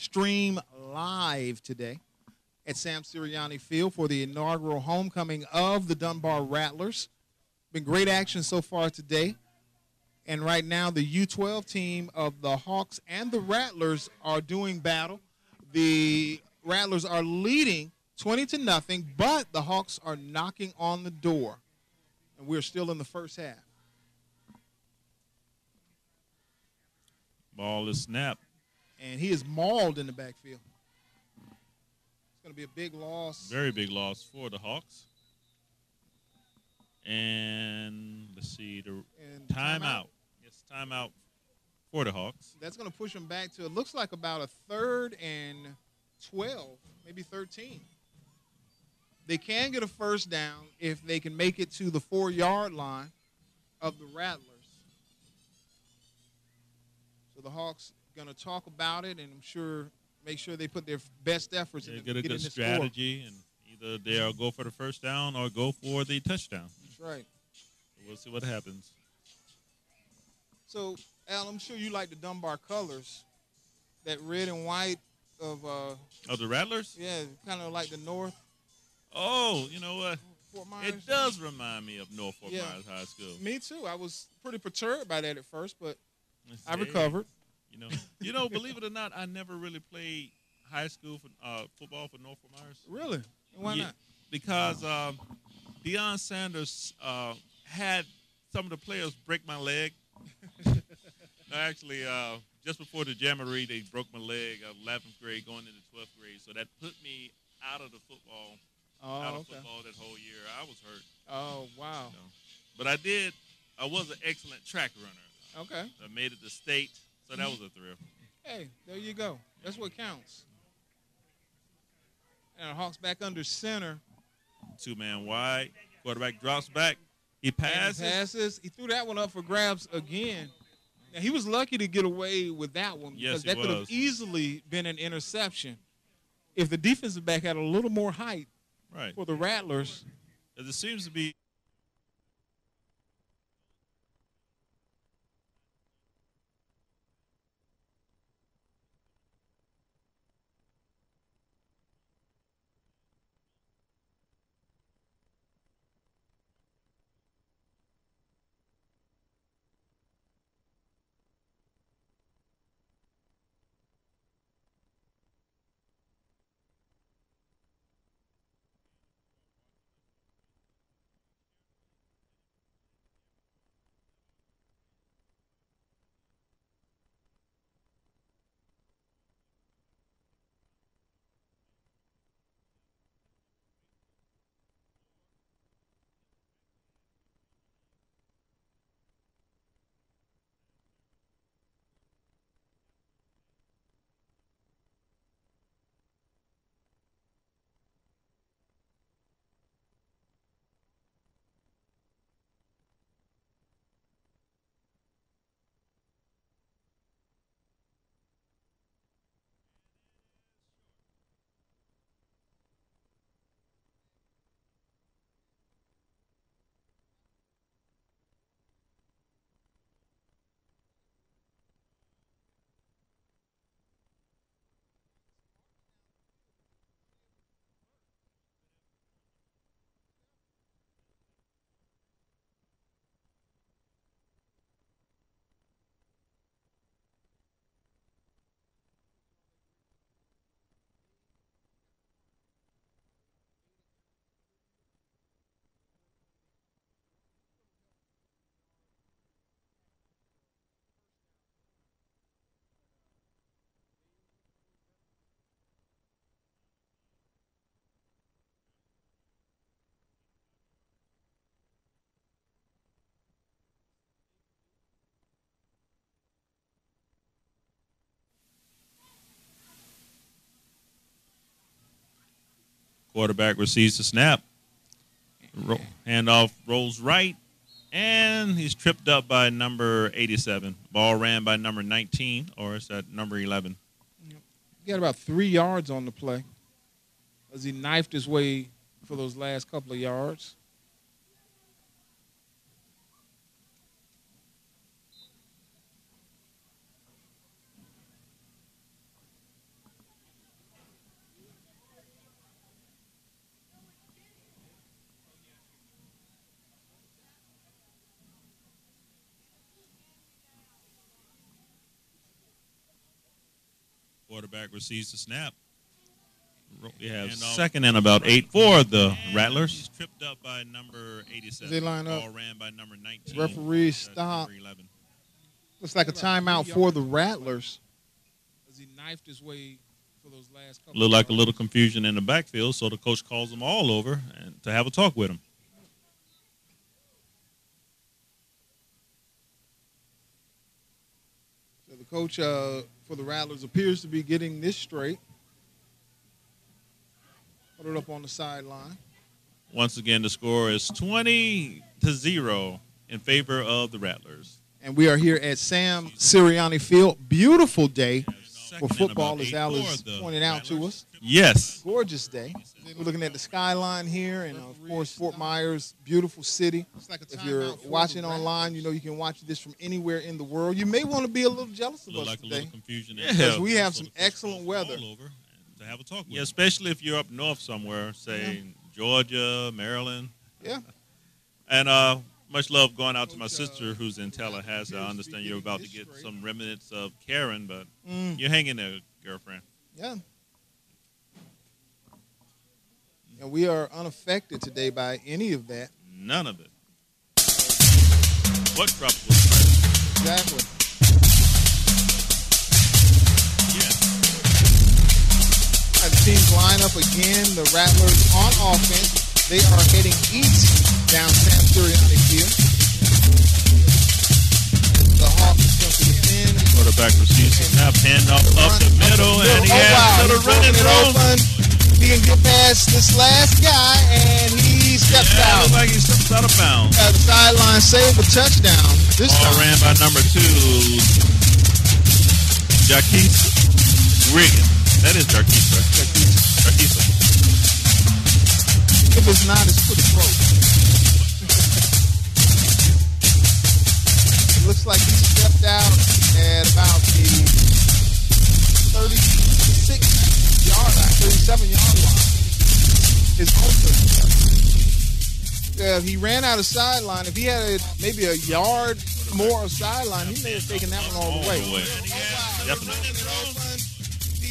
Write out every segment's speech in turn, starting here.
stream live today at Sam Sirianni Field for the inaugural homecoming of the Dunbar Rattlers. Been great action so far today. And right now, the U12 team of the Hawks and the Rattlers are doing battle. The Rattlers are leading 20-0, but the Hawks are knocking on the door. And we're still in the first half. Ball is snapped. And he is mauled in the backfield. It's going to be a big loss. Very big loss for the Hawks. And let's see, the timeout. Yes, timeout for the Hawks. That's going to push them back to, it looks like about a 3rd and 12, maybe 13. They can get a first down if they can make it to the 4-yard line of the Rattlers. So the Hawks going to talk about it, and I'm sure make sure they put their best efforts into get a good strategy, and either they'll go for the first down or go for the touchdown. That's right. So we'll see what happens. So, Al, I'm sure you like the Dunbar colors, that red and white of the Rattlers? Yeah, kind of like the North. Oh, you know what? Fort Myers. It does remind me of North Fort Myers High School. Me too. I was pretty perturbed by that at first, but I recovered. You know, believe it or not, I never really played high school football for North Fort Myers. Really? Why not? Because Deion Sanders had some of the players break my leg. Actually, just before the Jamboree, they broke my leg, 11th grade going into 12th grade. So that put me out of the football. Football that whole year. I was hurt. Oh, wow. But I was an excellent track runner. Okay. I made it to state, so that was a thrill. Hey, there you go. That's what counts. And Hawks back under center. 2-man wide. Quarterback drops back. He passes. He threw that one up for grabs again. Now, he was lucky to get away with that one because that could have easily been an interception if the defensive back had a little more height for the Rattlers. It seems to be. Quarterback receives the snap. Handoff rolls right, and he's tripped up by number 87. Ball ran by number 19, or is that number 11? He got about 3 yards on the play as he knifed his way for those last couple of yards. Quarterback receives the snap. We have second and about 8 for the Rattlers. He's tripped up by number 87. They line up. Ball ran by number 19. Referee stop. Looks like a timeout for the Rattlers. As he knifed his way for those last couple. Looked like a little confusion in the backfield, so the coach calls them all over and to have a talk with them. So the coach for the Rattlers appears to be getting this straight. Put it up on the sideline. Once again, the score is 20-0 in favor of the Rattlers. And we are here at Sam Sirianni Field. Beautiful day for football, as Alice pointed out to us. Yes. Gorgeous day. We're looking at the skyline here, and of course, Fort Myers, beautiful city. If you're watching online, you know you can watch this from anywhere in the world. You may want to be a little jealous of us today, because we have some excellent weather. To have a talk with. Yeah, especially if you're up north somewhere, say Georgia, Maryland. Yeah. And much love going out to my sister who's in Tallahassee. I understand you're about to get some remnants of Karen, but you're hanging there, girlfriend. Yeah. And we are unaffected today by any of that. None of it. What tropical stress? Exactly. The teams line up again. The Rattlers on offense. They are heading east down Sam Sirianni Field. The Hawks attempt to defend. Quarterback receives the snap, hand up the middle, and he has a running room. He can get past this last guy, and he steps out. Looks like he steps out of bounds. The sideline save a touchdown. This ball ran by number 2, Jaquise Riggins. That is Jarquise, right? Jarquise. If it's not, it's pretty close. It looks like he stepped out at about the 36-yard line, 37-yard line. His open. He ran out of sideline. If he had maybe a yard more of sideline, he may have taken that one all the way. Definitely.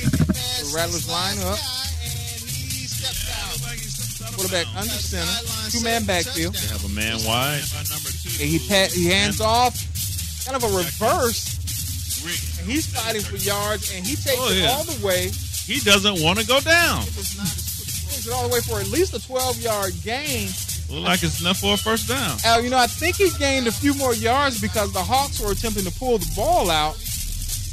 The Rattlers line up. Quarterback under center. 2-man backfield. They have a man wide. And he hands off. Kind of a reverse. And he's fighting for yards, and he takes it all the way. He doesn't want to go down. Takes it all the way for at least a 12-yard gain. Look like it's enough for a first down. Al, I think he gained a few more yards because the Hawks were attempting to pull the ball out.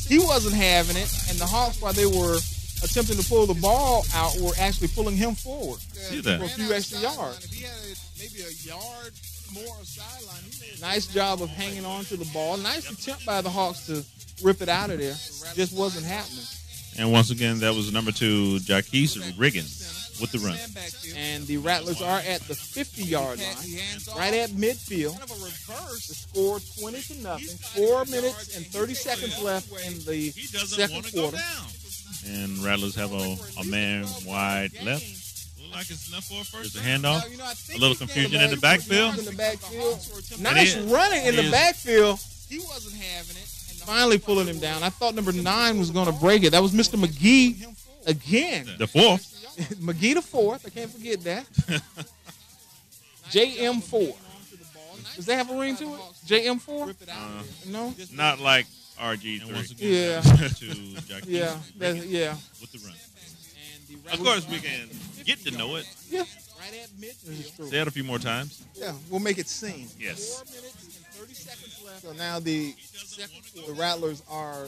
He wasn't having it, and the Hawks, while they were attempting to pull the ball out, were actually pulling him forward for a few extra yards. If he had maybe a yard more sideline, nice job of hanging on to the ball. Nice attempt by the Hawks to rip it out of there. Just wasn't happening. And once again, that was number 2, Jaquise Riggins with the run. And the Rattlers are at the 50-yard line, right at midfield. The score 20-0. 4 minutes and 30 seconds left in the second quarter. And Rattlers have a man wide left. Look like it's enough for a first. There's a handoff. A little confusion in the backfield. Nice running in the backfield. He wasn't having it. Finally pulling him down. I thought number 9 was going to break it. That was Mr. McGee again. The 4th. McGee the 4th. I can't forget that. JM4. Does that have a ring to it? JM4? No? Not like RG3. Yeah. Yeah. With the run. Of course, we can get to know it. Yeah. Say it a few more times. Yeah, we'll make it sing. Yes. So now the Rattlers are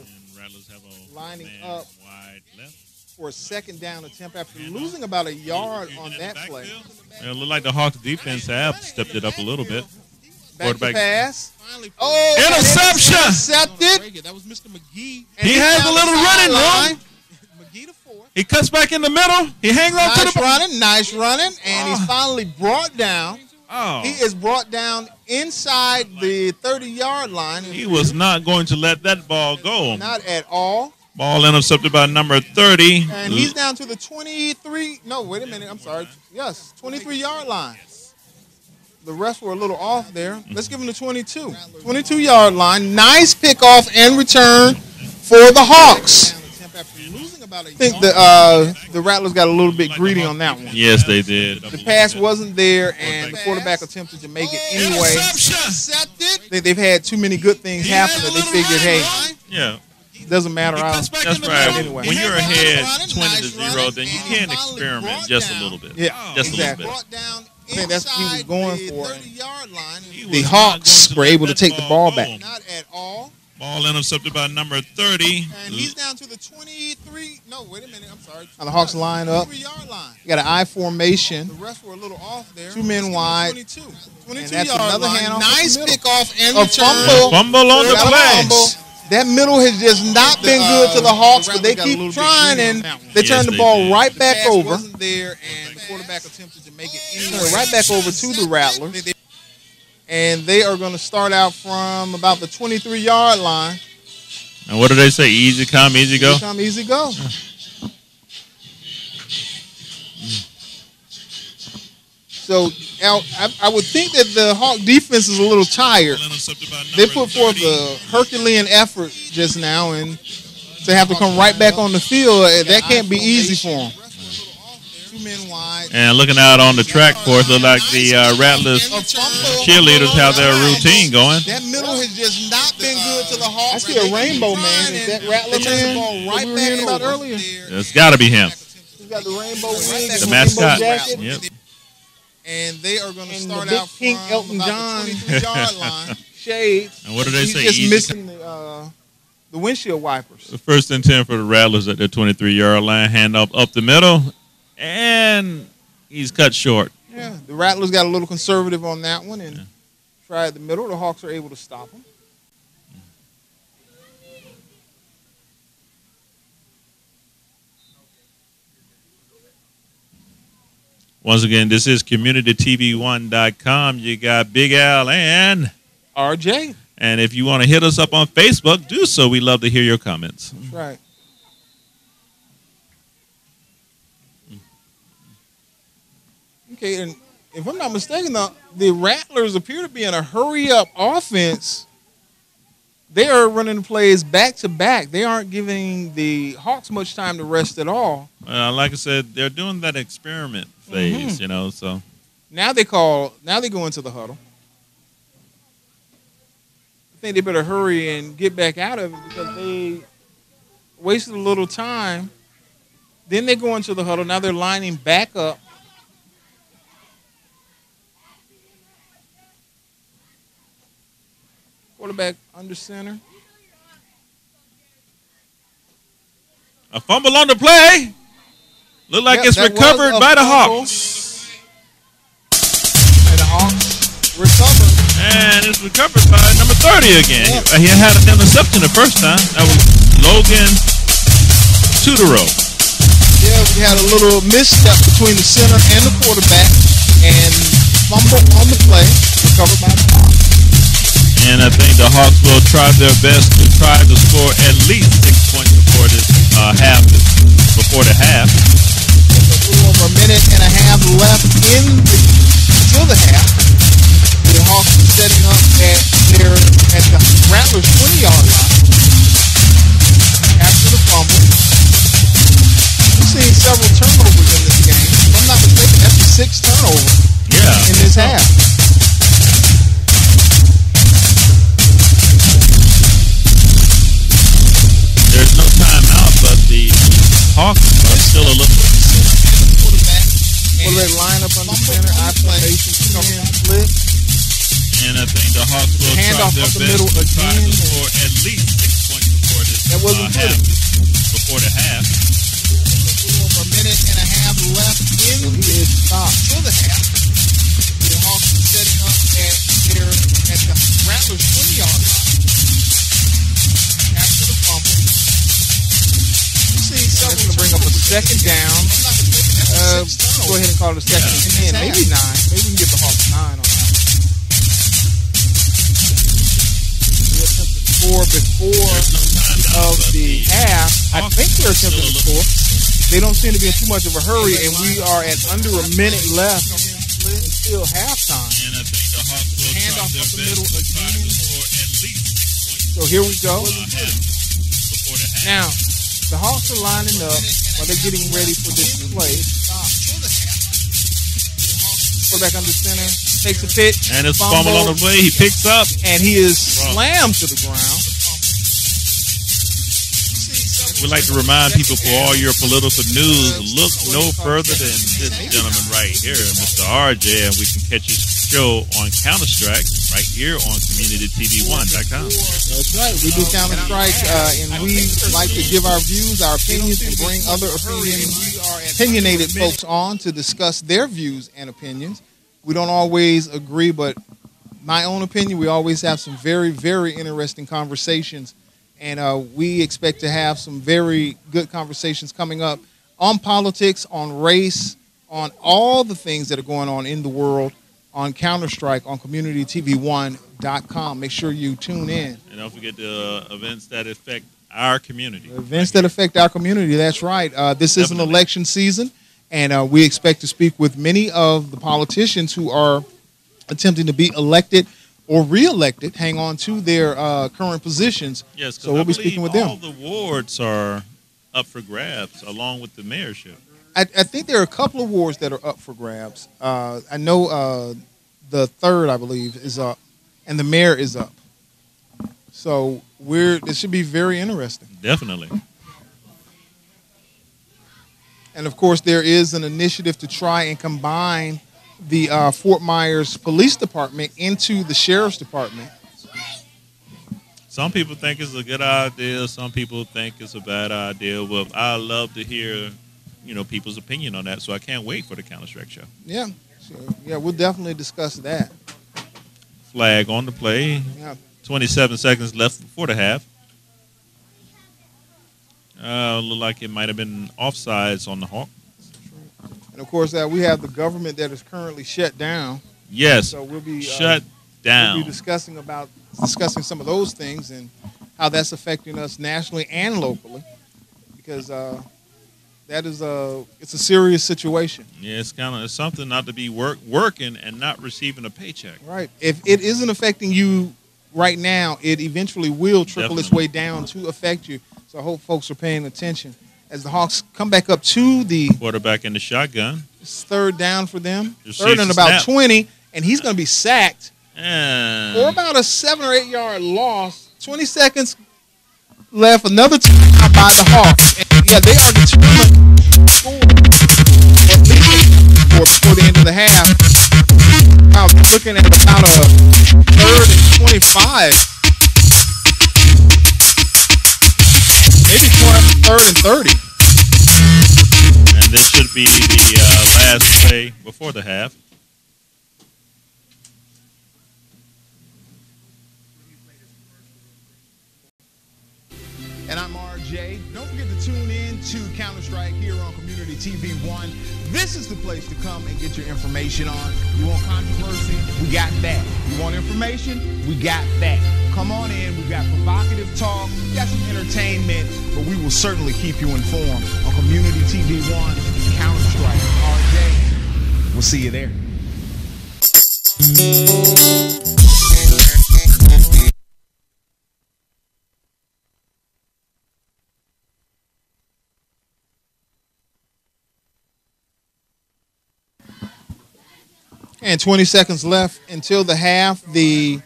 lining up wide left for a second down attempt after losing about a yard on that play. It looked like the Hawks defense have stepped it up a little bit. Quarterback pass. Oh, interception! Intercepted. That was Mr. McGee. He has a little running room. McGee the 4th. He cuts back in the middle. He hangs on to the nice running, and he's finally brought down. Oh. He is brought down inside the 30-yard line. He was not going to let that ball go. Not at all. Ball intercepted by number 30. And he's down to the 23. No, wait a minute. I'm sorry. Yes, 23-yard line. The refs were a little off there. Let's give him the 22. 22-yard line. Nice pickoff and return for the Hawks. I think the Rattlers got a little bit greedy on that one. Yes, they did. The pass wasn't there, and the quarterback attempted to make it anyway. They've had too many good things happen that they figured, hey, it doesn't matter. That's right. Anyway. When you're ahead 20-0, then you can experiment just a little bit. Yeah, just exactly. a little bit. I think that's what he was going for. The Hawks were able to take the ball back. Not at all. Ball intercepted by number 30. And he's down to the 23. No, wait a minute. I'm sorry. Now the Hawks line up. 23-yard line. You got an I formation. The refs were a little off there. 2 men wide. 22-yard line. handoff. Nice pickoff and A return. Fumble on the play. That middle has just not been good to the Hawks, but they keep trying, and they turn the ball right back over. There, and the quarterback attempted to make it anyway. Right back over to the Rattlers. And they are going to start out from about the 23-yard line. And what do they say? Easy come, easy go? Easy come, easy go. So, Al, I would think that the Hawk defense is a little tired. They put forth a Herculean effort just now, and to have to come right back on the field, that can't be easy for them. 2 men wide. And looking out on the track course, look like the Rattlers cheerleaders have their routine going. That middle has just not been good to the Hawks. I see a rainbow man. Is that Rattler man right we were hearing about over earlier? It's got to be him. He's got the rainbow ring, The mascot. jacket. Yep. And they are going to And start the big out pink from Elton about John. the 23-yard line. Shades. And what do they He's say? just Easy missing the windshield wipers. The first and 10 for the Rattlers at their 23-yard line. Handoff up the middle. And he's cut short. Yeah, the Rattlers got a little conservative on that one and tried the middle. The Hawks are able to stop him. Once again, this is CommunityTV1.com. You got Big Al and RJ. And if you want to hit us up on Facebook, do so. We love to hear your comments. That's right. Okay, and if I'm not mistaken, the Rattlers appear to be in a hurry-up offense. They are running plays back-to-back. They aren't giving the Hawks much time to rest at all. Like I said, they're doing that experiment phase, so. Now they go into the huddle. I think they better hurry and get back out of it because they wasted a little time. Then they go into the huddle. Now they're lining back up. Quarterback under center. A fumble on the play. Look like it's recovered by the Hawks. And the Hawks recovered. And it's recovered by number 30 again. Yeah. He had an interception the first time. That was Logan Tudoro. Yeah, we had a little misstep between the center and the quarterback. And fumble on the play. Recovered by the Hawks. And I think the Hawks will try their best to try to score at least 6 points before the half. A little over a minute and a half left until the half. The Hawks are setting up at the Rattlers 20-yard line. After the fumble. We've seen several turnovers in this game. If I'm not mistaken, that's the 6th turnover in this half. There's no timeout, but the Hawks are still a little. Quarterback line up under center, I formation, split. And I think the Hawks will try their best to try to score at least 6 points before this half. Before the half. A little over a minute and a half left until the half. The Hawks are setting up at the Rattlers 20-yard line. After the fumble. They're going to bring up a second down. Go ahead and call it a second and 10, maybe 9. Maybe we can get the Hawks 9 on that. We attempted to score before of the half. I think they're attempting to score. They don't seem to be in too much of a hurry, and we are at under a minute left until halftime. And I think the Hawks will try their best to try to score at least 6 points. So here we go. Before the half. Now, The Hawks are lining up while they're getting ready for this play. Quarterback under center, takes a pitch. And it's fumble on the way. He picks up. And he is slammed to the ground. We'd like to remind people, for all your political news, look no further than this gentleman right here, Mr. RJ, and we can catch his show on Counter-Strike right here on CommunityTV1.com. That's right. We do Counter-Strike, and we like to give our views, our opinions, and bring other opinionated folks on to discuss their views and opinions. We don't always agree, but my own opinion, we always have some very, very interesting conversations. And we expect to have some very good conversations coming up on politics, on race, on all the things that are going on in the world on Counter-Strike on CommunityTV1.com. Make sure you tune in. And don't forget the events that affect our community. The events that affect our community, that's right. This is an election season, and we expect to speak with many of the politicians who are attempting to be elected or re-elected, hang on to their current positions. Yes, so we'll be speaking with them. All the wards are up for grabs, along with the mayorship. I think there are a couple of wards that are up for grabs. I know the 3rd, I believe, is up, and the mayor is up. So this should be very interesting. Definitely. And of course, there is an initiative to try and combine the Fort Myers Police Department into the Sheriff's Department. Some people think it's a good idea. Some people think it's a bad idea. Well, I love to hear, people's opinion on that. So I can't wait for the Counter-Strike show. Yeah, we'll definitely discuss that. Flag on the play. Yeah. 27 seconds left before the half. Look like it might have been offsides on the Hawk. And, of course, we have the government that is currently shut down. Yes, so we'll be shut down. We'll be discussing some of those things and how that's affecting us nationally and locally, because it's a serious situation. Yeah, it's something not to be working and not receiving a paycheck. Right. If it isn't affecting you right now, it eventually will trickle its way down to affect you. So I hope folks are paying attention. As the Hawks come back up to the quarterback in the shotgun. It's 3rd down for them. 3rd and about 20, and he's going to be sacked for about a 7 or 8 yard loss. 20 seconds left. Another timeout by the Hawks. And they are determined to score at least before the end of the half. Wow, they're looking at about a 3rd and 25. Maybe 3rd and 30. And this should be the last play before the half. And I'm RJ. Don't forget to tune in to Counter-Strike here on Community TV 1. This is the place to come and get your information on. You want controversy? We got that. You want information? We got that. Come on in. We've got provocative talk. We got some entertainment, but we will certainly keep you informed on Community TV 1 Counter-Strike. RJ, we'll see you there. And 20 seconds left until the half. The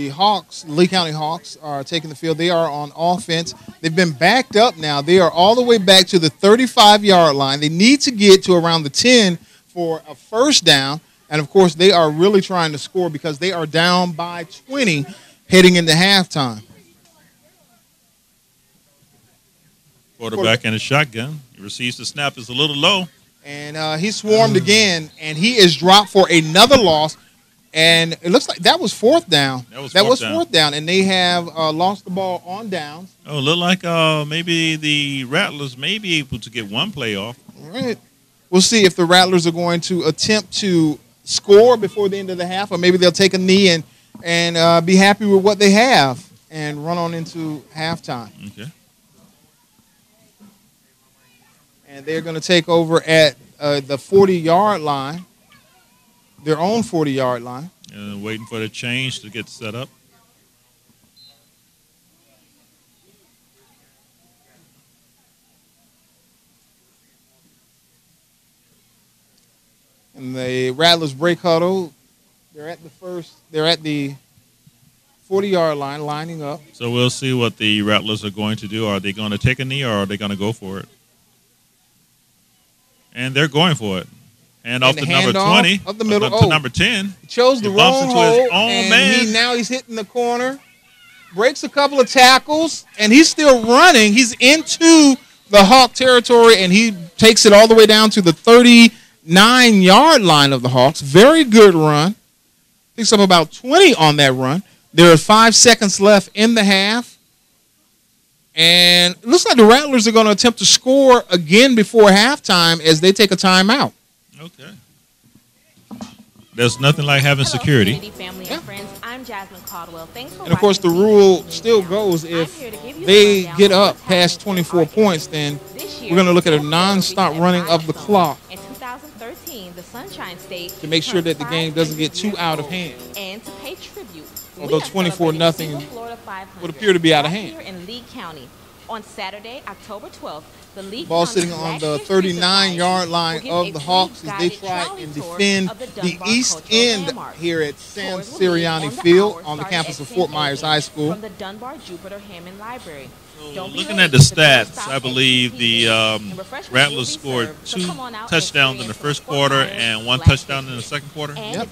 Hawks, Lee County Hawks, are taking the field. They are on offense. They've been backed up now. They are all the way back to the 35-yard line. They need to get to around the 10 for a first down. And, of course, they are really trying to score because they are down by 20 heading into halftime. Quarterback in a shotgun. He receives the snap. It's a little low. And he swarmed again, and he is dropped for another loss. And it looks like that was 4th down. That was fourth down, and they have lost the ball on downs. Oh, look like maybe the Rattlers may be able to get one play off. All right. We'll see if the Rattlers are going to attempt to score before the end of the half, or maybe they'll take a knee and be happy with what they have and run on into halftime. Okay. And they're going to take over at the 40-yard line, their own 40-yard line. And waiting for the change to get set up. And the Rattlers break huddle. They're at the 40-yard line, lining up. So we'll see what the Rattlers are going to do. Are they going to take a knee or are they going to go for it? And they're going for it. And off to number 20. Up the middle. To number 10. He chose the wrong hole. And now he's hitting the corner. Breaks a couple of tackles. And he's still running. He's into the Hawk territory. And he takes it all the way down to the 39-yard line of the Hawks. Very good run. Picks up about 20 on that run. There are 5 seconds left in the half. And it looks like the Rattlers are going to attempt to score again before halftime as they take a timeout. Okay. There's nothing like having security. Family and friends. I'm Jasmine Caldwell. Thanks for and, of course, the rule still goes if they get up past 24 points, then we're going to look at a nonstop running of the clock. In 2013, the Sunshine State to make sure that the game doesn't get too out of hand. And to pay tribute. Although 24-0 would appear to be out of hand. Here in Lee County. On Saturday, October 12th, the Lee ball County sitting on the 39-yard line of the Hawks as they try and defend the east end here at Sam Sirianni Field on the campus of Fort Myers High School. From the Dunbar Jupiter Hammond Library. So looking at the stats, I believe the Rattlers scored 2 touchdowns in the first quarter and 1 touchdown in the second quarter. Yep.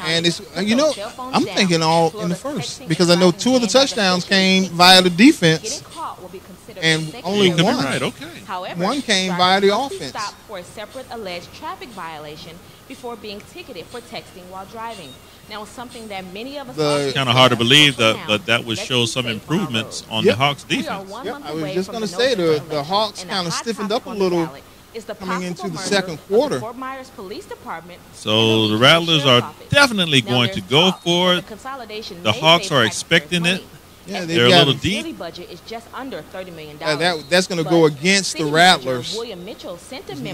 And it's, you know, I'm thinking all in the first because I know 2 of the touchdowns came via the defense and only one. Right, okay. However, one came via the offense. Stopped for a separate alleged traffic violation before being ticketed for texting while driving. Now, something that many of us it's kind of hard to believe but that would show some improvements on the Hawks defense. I was just going to say the Hawks kind of stiffened up a little coming into the second quarter. So the Rattlers are definitely going to go for it. The Hawks are expecting it. Yeah, they're a little deep. That's going to go against the Rattlers'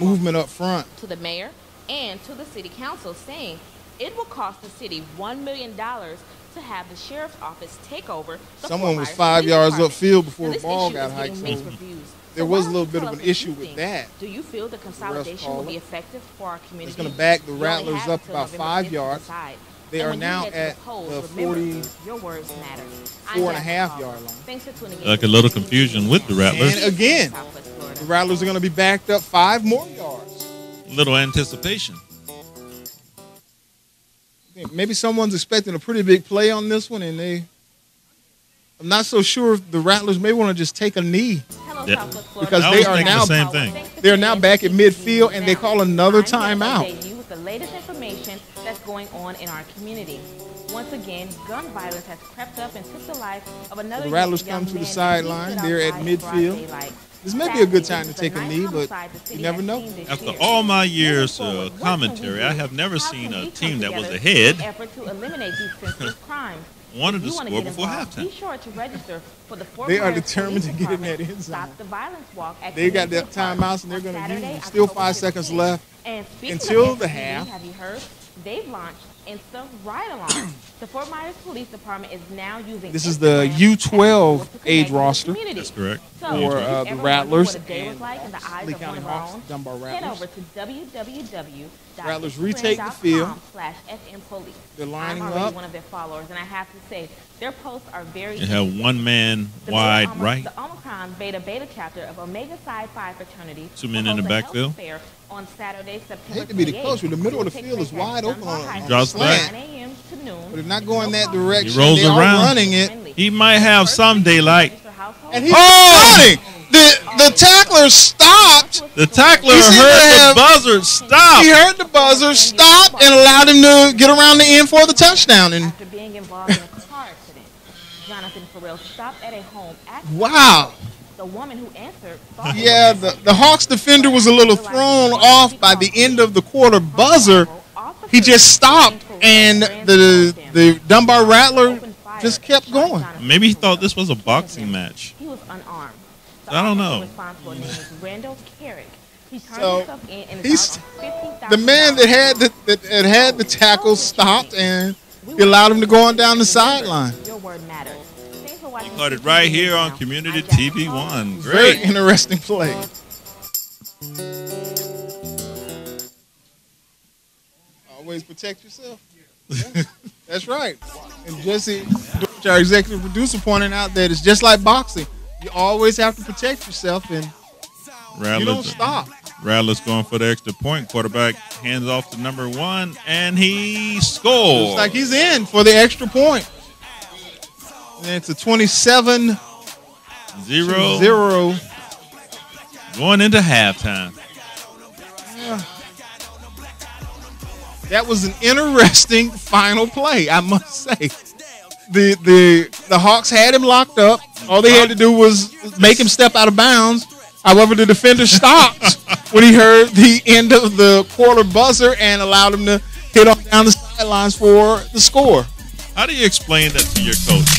movement up front. To the mayor and to the city council saying it will cost the city $1 million to have the sheriff's office take over. Someone was 5 yards upfield before the ball got hiked. So there was a little bit of an issue with that. Do you feel the consolidation will be effective for our community? It's going to back the Rattlers up about 5 yards. They are now at the 44.5-yard line. Thanks for tuning in. Like a little confusion with the Rattlers. And again, the Rattlers are going to be backed up 5 more yards. Little anticipation. Maybe someone's expecting a pretty big play on this one, and I'm not so sure if the Rattlers may want to just take a knee. Yeah. Because they are now the same thing. They're now back at midfield, and they call another timeout. With the latest information that's going on in our community. Once again, gun violence has crept up and took the life of another the Rattlers come to the sideline. They're at midfield. This may be a good time to take a knee, but you never know. After all my years of commentary, I have never seen a team that was ahead wanted to score before halftime. Be sure to register for the they are determined to get in that end zone. They got that timeouts, and they're going to use them. Still 5 seconds left until the half. Have you heard? They've launched Insta Ride-Along. The Fort Myers Police Department is now using. This is the U12 age roster. That's correct. For the Rattlers and Lee County Hawks, Dunbar head Rattlers. over to Rattlers retake the field. www.fmpolice. They're lining I'm up. one of their followers, and I have to say, their posts are very. They have one man wide right. The Omicron Beta chapter of Omega Psi Phi fraternity. 2 men in the backfield. On Saturday, September I hate to be the coach, but the middle of the field is wide open on Drops back. But if not going that direction, He rolls they are around. running it. He might have some daylight. And he's running. The tackler stopped. The tackler He seemed to heard have- the buzzer stop. He heard the buzzer, stopped, and allowed him to get around the end for the touchdown. And After being involved in a car accident, Jonathan Farrell stopped at a home. wow. The woman who answered thought Yeah, the Hawks defender was a little thrown off by the end of the quarter buzzer. He just stopped, and the Dunbar Rattler just kept going. Maybe he thought this was a boxing match. He was unarmed. I don't know. So he's the man that had the tackle stopped, and he allowed him to go on down the sideline. Your word matters. You caught it right here on Community TV 1. Very Great. interesting play. protect yourself. Yeah, that's right. And Jesse, our executive producer, pointing out that it's just like boxing. You always have to protect yourself, and you don't stop. Rattler's going for the extra point. Quarterback hands off to number 1, and he scores. Looks like he's in for the extra point. And it's a 27-0 going into halftime. Yeah. That was an interesting final play, I must say. The Hawks had him locked up. All they had to do was make him step out of bounds. However, the defender stopped when he heard the end of the quarter buzzer and allowed him to hit off down the sidelines for the score. How do you explain that to your coach?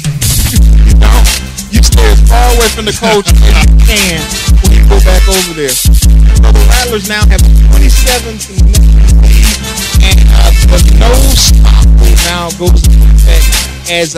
You stay as far away from the coach as you can when you go back over there. So the Rattlers now have 27-0 lead, and the no stop rule now goes into effect as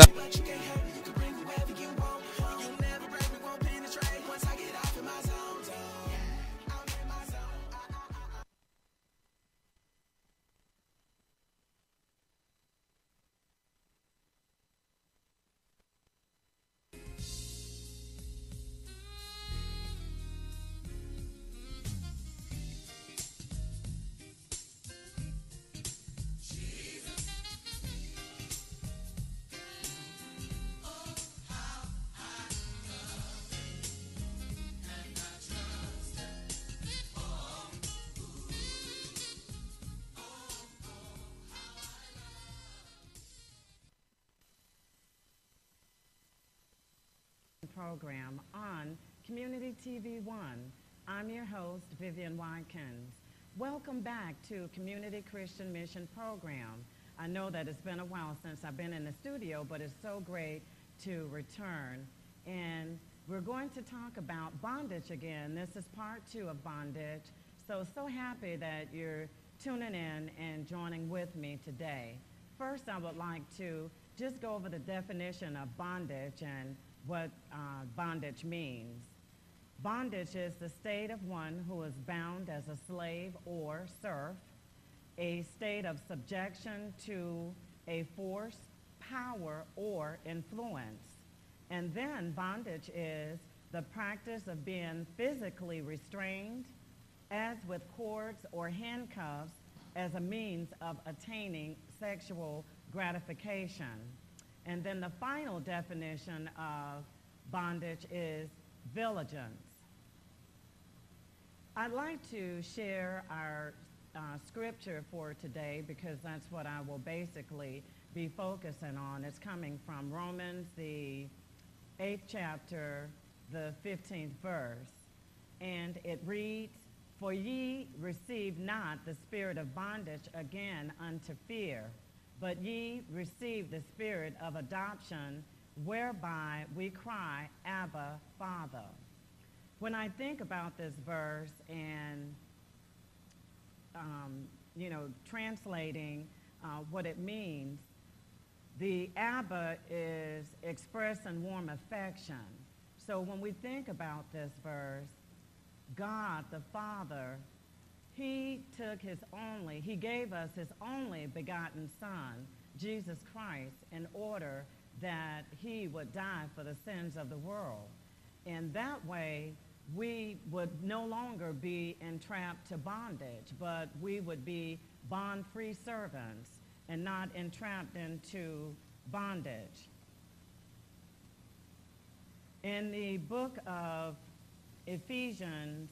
program on Community TV 1. I'm your host, Vivian Watkins. Welcome back to Community Christian Mission Program. I know that it's been a while since I've been in the studio, but it's so great to return. And we're going to talk about bondage again. This is part 2 of bondage. So happy that you're tuning in and joining with me today. First, I would like to just go over the definition of bondage and what bondage means. Bondage is the state of one who is bound as a slave or serf, a state of subjection to a force, power, or influence. And then bondage is the practice of being physically restrained, as with cords or handcuffs, as a means of attaining sexual gratification. And then the final definition of bondage is vigilance. I'd like to share our scripture for today because that's what I will basically be focusing on. It's coming from Romans, the 8th chapter, the 15th verse. And it reads, "For ye receive not the spirit of bondage again unto fear, but ye receive the spirit of adoption, whereby we cry, Abba, Father." When I think about this verse and, translating what it means, the Abba is expressing warm affection. So when we think about this verse, God the Father, he gave us his only begotten Son, Jesus Christ, in order that he would die for the sins of the world. And that way, we would no longer be entrapped to bondage, but we would be bond-free servants and not entrapped into bondage. In the book of Ephesians,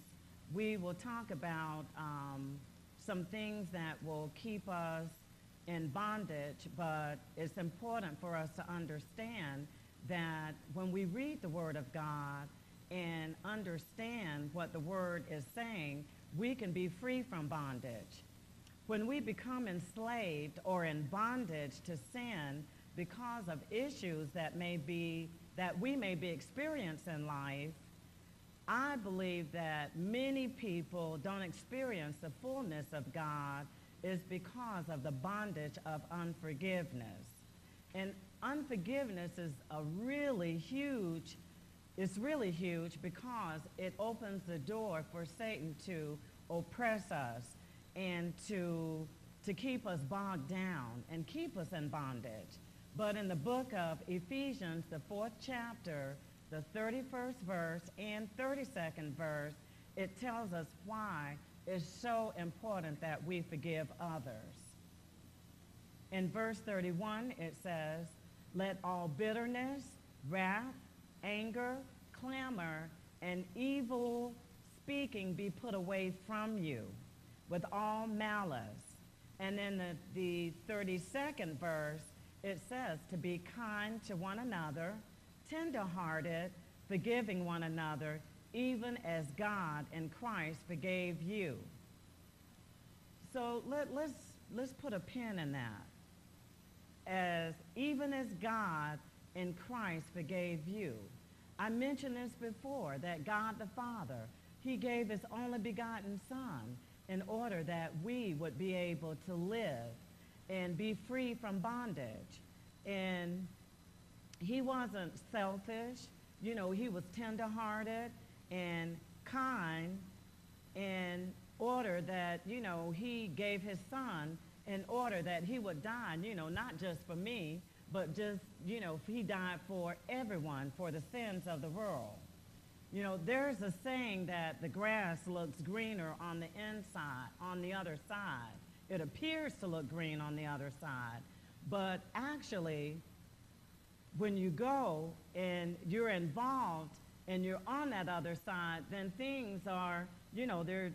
we will talk about some things that will keep us in bondage, but it's important for us to understand that when we read the Word of God and understand what the Word is saying, we can be free from bondage. When we become enslaved or in bondage to sin because of issues that we may be experiencing in life, I believe that many people don't experience the fullness of God is because of the bondage of unforgiveness. And unforgiveness is really huge because it opens the door for Satan to oppress us and to to keep us bogged down and keep us in bondage. But in the book of Ephesians, the 4th chapter, the 31st verse and 32nd verse, it tells us why it's so important that we forgive others. In verse 31, it says, "Let all bitterness, wrath, anger, clamor, and evil speaking be put away from you with all malice." And in the 32nd verse, it says to be kind to one another, tender-hearted, forgiving one another, even as God in Christ forgave you. So let's put a pin in that. Even as God in Christ forgave you. I mentioned this before, that God the Father, he gave his only begotten Son in order that we would be able to live and be free from bondage. And he wasn't selfish. You know, he was tender-hearted and kind in order that, you know, he gave his Son in order that he would die, you know, not just for me, but just, you know, he died for everyone, for the sins of the world. You know, there's a saying that the grass looks greener on the inside, on the other side. It appears to look green on the other side. But actually, when you go and you're involved and you're on that other side, then things are, you know, the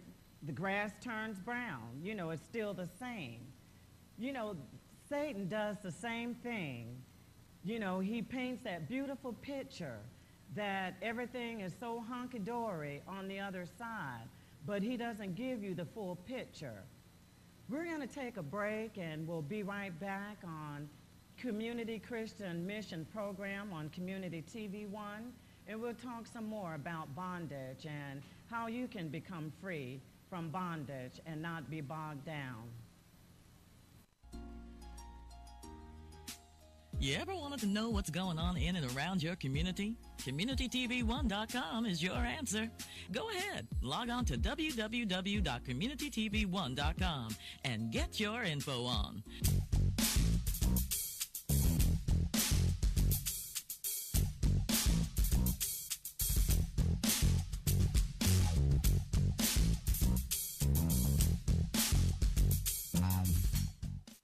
grass turns brown. You know, it's still the same. You know, Satan does the same thing. You know, he paints that beautiful picture that everything is so hunky-dory on the other side, but he doesn't give you the full picture. We're going to take a break, and we'll be right back on Community Christian Mission Program on Community TV 1, and we'll talk some more about bondage and how you can become free from bondage and not be bogged down. You ever wanted to know what's going on in and around your community? CommunityTV1.com is your answer. Go ahead, log on to www.communitytv1.com and get your info on.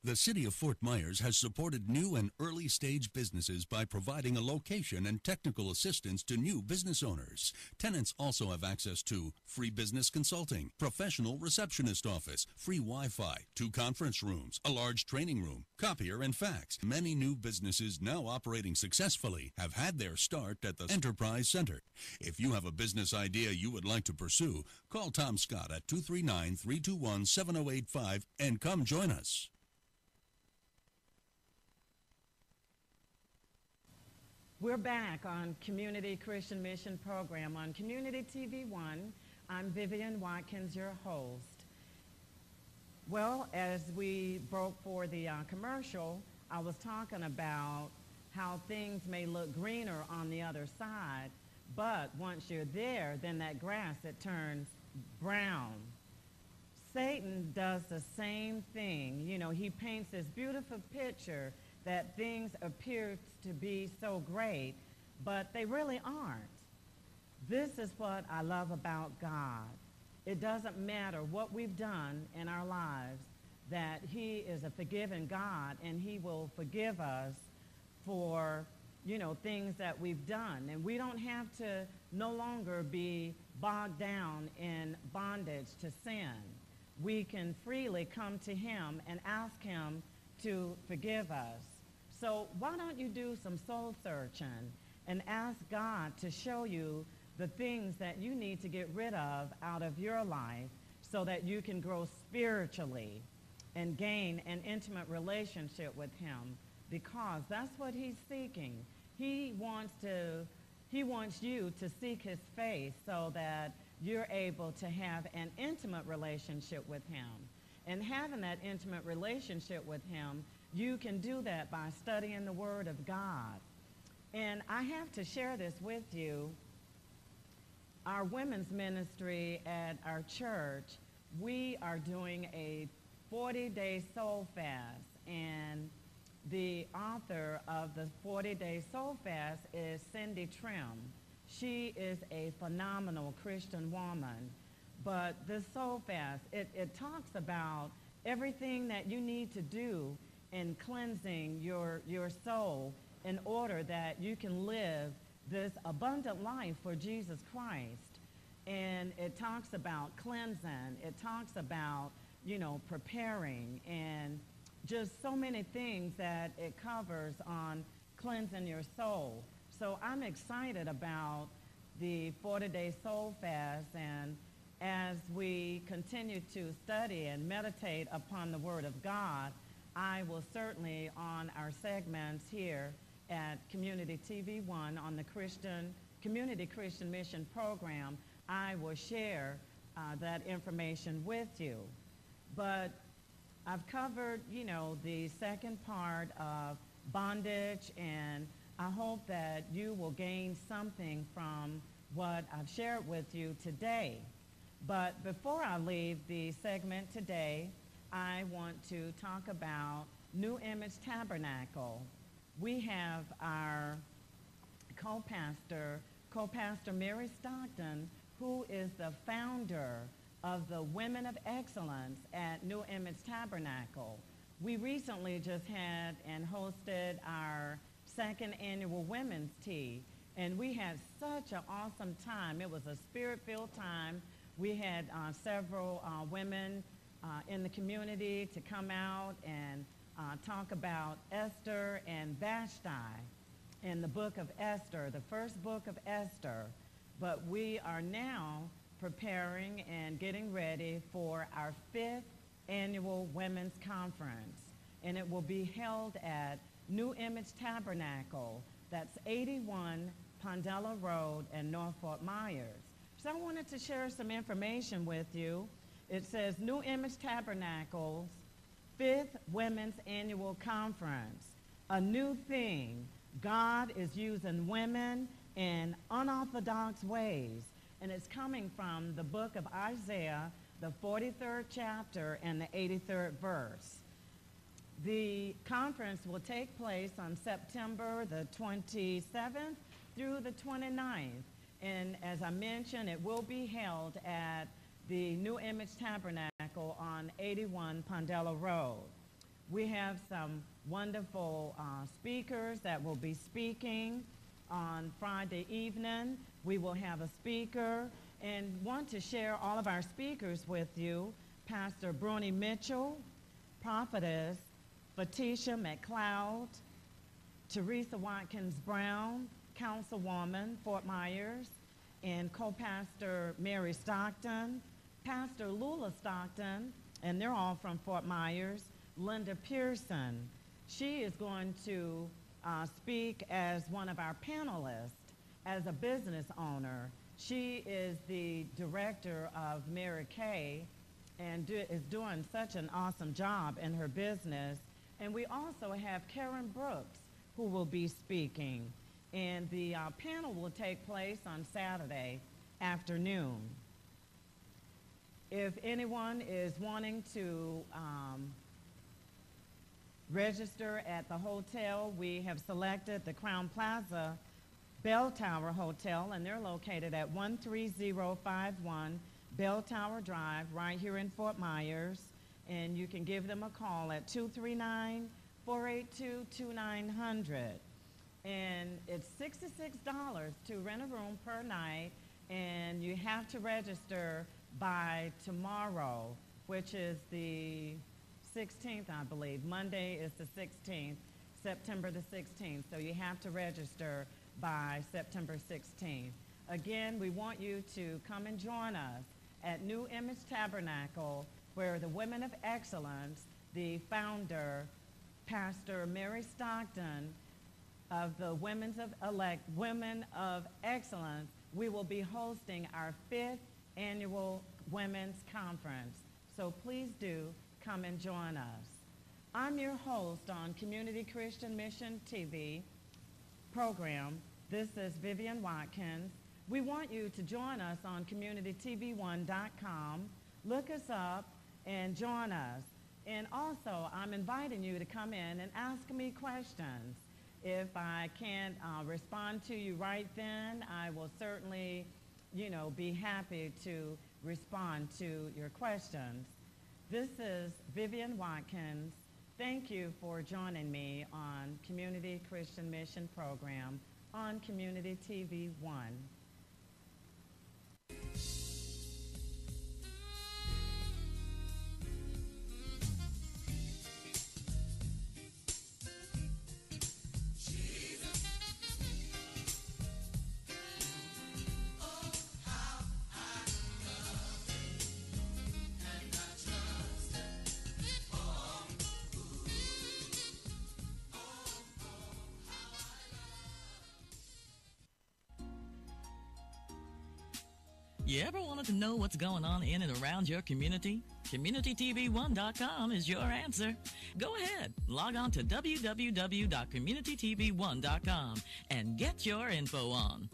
The City of Fort Myers has supported new and early-stage businesses by providing a location and technical assistance to new business owners. Tenants also have access to free business consulting, professional receptionist office, free Wi-Fi, 2 conference rooms, a large training room, copier and fax. Many new businesses now operating successfully have had their start at the Enterprise Center. If you have a business idea you would like to pursue, call Tom Scott at 239-321-7085 and come join us. We're back on Community Christian Mission Program on Community TV 1. I'm Vivian Watkins, your host. Well, as we broke for the commercial, I was talking about how things may look greener on the other side, but once you're there, then that grass, it turns brown. Satan does the same thing. You know, he paints this beautiful picture that things appear to be so great, but they really aren't. This is what I love about God. It doesn't matter what we've done in our lives, that he is a forgiving God, and he will forgive us for, you know, things that we've done. And we don't have to no longer be bogged down in bondage to sin. We can freely come to him and ask him to forgive us. So why don't you do some soul searching and ask God to show you the things that you need to get rid of out of your life so that you can grow spiritually and gain an intimate relationship with him, because that's what he's seeking. He wants you to seek his face so that you're able to have an intimate relationship with him. And having that intimate relationship with him, you can do that by studying the Word of God. And I have to share this with you. Our women's ministry at our church, we are doing a 40-day soul fast, and the author of the 40-day soul fast is Cindy Trim. She is a phenomenal Christian woman, but this soul fast, it talks about everything that you need to do in cleansing your soul in order that you can live this abundant life for Jesus Christ. And it talks about cleansing. It talks about, preparing, and just so many things that it covers on cleansing your soul. So I'm excited about the 40-day soul fast, and as we continue to study and meditate upon the Word of God, I will certainly, on our segments here at Community TV 1 on the Community Christian Mission Program, I will share that information with you. But I've covered, the second part of bondage, and I hope that you will gain something from what I've shared with you today. But before I leave the segment today, I want to talk about New Image Tabernacle. We have our co-pastor Mary Stockton, who is the founder of the Women of Excellence at New Image Tabernacle. We recently just had and hosted our second annual Women's Tea, and we had such an awesome time. It was a spirit-filled time. We had several women in the community to come out and talk about Esther and Vashti in the book of Esther, the first book of Esther. But we are now preparing and getting ready for our 5th annual Women's Conference, and it will be held at New Image Tabernacle. That's 81 Pondella Road in North Fort Myers. So I wanted to share some information with you. It says New Image Tabernacle's 5th Women's Annual Conference, a new thing. God is using women in unorthodox ways. And it's coming from the book of Isaiah, the 43rd chapter and the 83rd verse. The conference will take place on September the 27th through the 29th. And as I mentioned, it will be held at the New Image Tabernacle on 81 Pondella Road. We have some wonderful speakers that will be speaking on Friday evening. We will have a speaker, and want to share all of our speakers with you. Pastor Bruni Mitchell, Prophetess Fatisha McLeod, Teresa Watkins Brown, Councilwoman, Fort Myers, and co-pastor Mary Stockton, Pastor Lula Stockton, and they're all from Fort Myers, Linda Pearson. She is going to speak as one of our panelists as a business owner. She is the director of Mary Kay and is doing such an awesome job in her business. And we also have Karen Brooks, who will be speaking. And the panel will take place on Saturday afternoon. If anyone is wanting to register at the hotel, we have selected the Crown Plaza Bell Tower Hotel, and they're located at 13051 Bell Tower Drive right here in Fort Myers. And you can give them a call at 239-482-2900. And it's $66 to rent a room per night, and you have to register by tomorrow, which is the 16th, I believe. Monday is the 16th, September the 16th. So you have to register by September 16th. Again, we want you to come and join us at New Image Tabernacle, where the Women of Excellence, the founder, Pastor Mary Stockton of the Women of Excellence, we will be hosting our 5th annual Women's Conference. So please do come and join us. I'm your host on Community Christian Mission TV program. This is Vivian Watkins. We want you to join us on CommunityTV1.com. Look us up and join us. And also, I'm inviting you to come in and ask me questions. If I can't respond to you right then, I will certainly, be happy to respond to your questions. This is Vivian Watkins. Thank you for joining me on Community Christian Mission Program on Community TV 1. You ever wanted to know what's going on in and around your community? CommunityTV1.com is your answer. Go ahead, log on to www.communitytv1.com and get your info on.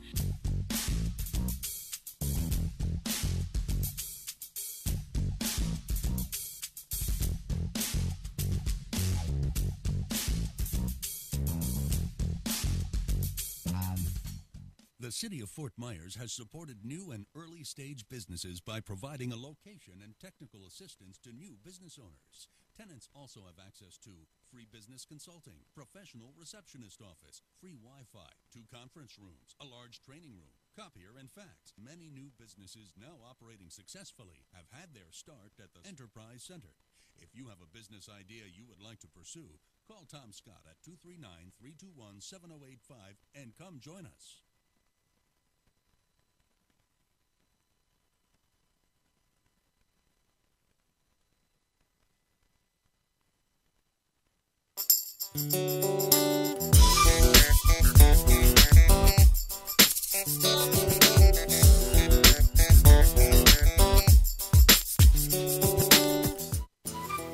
The City of Fort Myers has supported new and early-stage businesses by providing a location and technical assistance to new business owners. Tenants also have access to free business consulting, professional receptionist office, free Wi-Fi, 2 conference rooms, a large training room, copier, and fax. Many new businesses now operating successfully have had their start at the Enterprise Center. If you have a business idea you would like to pursue, call Tom Scott at 239-321-7085 and come join us.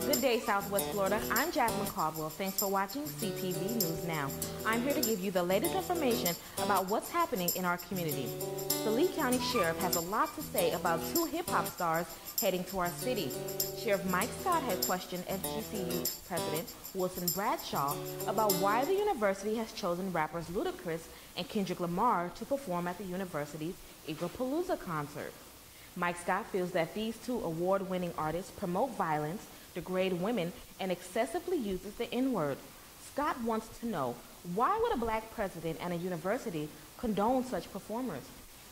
Good day, Southwest Florida. I'm Jasmine Caldwell. Thanks for watching CTV News Now. I'm here to give you the latest information about what's happening in our community. The Lee County Sheriff has a lot to say about 2 hip-hop stars heading to our city. Sheriff Mike Scott had questioned FGCU President Wilson Bradshaw about why the university has chosen rappers Ludacris and Kendrick Lamar to perform at the university's Eaglepalooza concert. Mike Scott feels that these 2 award-winning artists promote violence, degrade women, and excessively uses the N-word. Scott wants to know, why would a black president and a university condone such performers?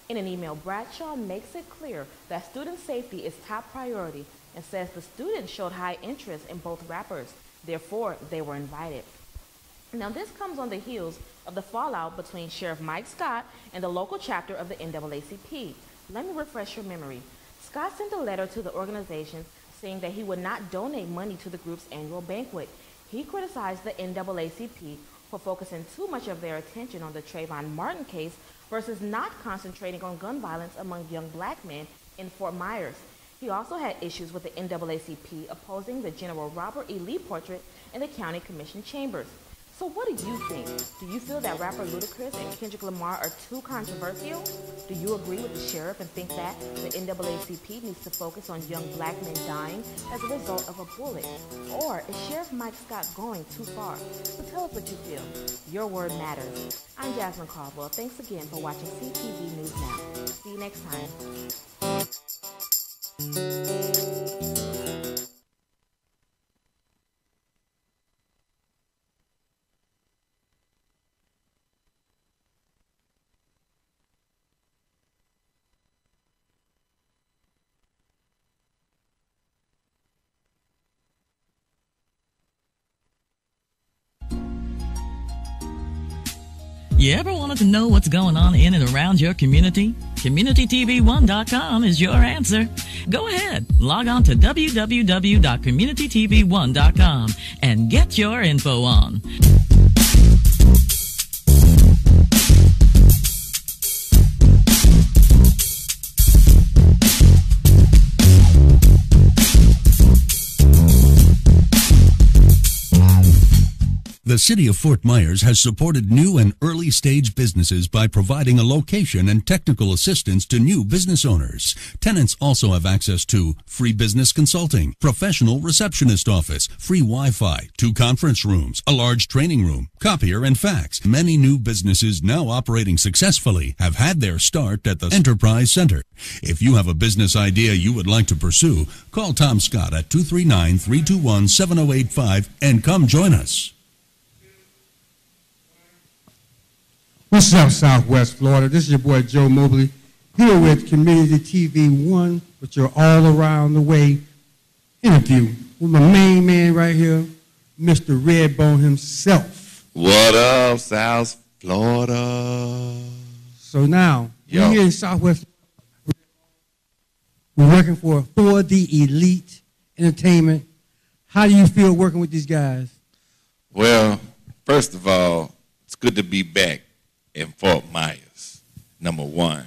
In an email, Bradshaw makes it clear that student safety is top priority and says the students showed high interest in both rappers. Therefore, they were invited. Now, this comes on the heels of the fallout between Sheriff Mike Scott and the local chapter of the NAACP. Let me refresh your memory. Scott sent a letter to the organization saying that he would not donate money to the group's annual banquet. He criticized the NAACP for focusing too much of their attention on the Trayvon Martin case versus not concentrating on gun violence among young black men in Fort Myers. He also had issues with the NAACP opposing the General Robert E. Lee portrait in the county commission chambers. So what do you think? Do you feel that rapper Ludacris and Kendrick Lamar are too controversial? Do you agree with the sheriff and think that the NAACP needs to focus on young black men dying as a result of a bullet? Or is Sheriff Mike Scott going too far? So tell us what you feel. Your word matters. I'm Jasmine Caldwell. Thanks again for watching CTV News Now. See you next time. You ever wanted to know what's going on in and around your community? CommunityTV1.com is your answer. Go ahead, log on to www.communitytv1.com and get your info on. The City of Fort Myers has supported new and early stage businesses by providing a location and technical assistance to new business owners. Tenants also have access to free business consulting, professional receptionist office, free Wi-Fi, 2 conference rooms, a large training room, copier and fax. Many new businesses now operating successfully have had their start at the Enterprise Center. If you have a business idea you would like to pursue, call Tom Scott at 239-321-7085 and come join us. What's up, Southwest Florida? This is your boy Joe Mobley here with Community TV 1 with your all-around-the-way interview with my main man right here, Mr. Redbone himself. What up, South Florida? So now, we're here in Southwest. We're working for the Elite Entertainment. How do you feel working with these guys? Well, first of all, it's good to be back in Fort Myers, number one,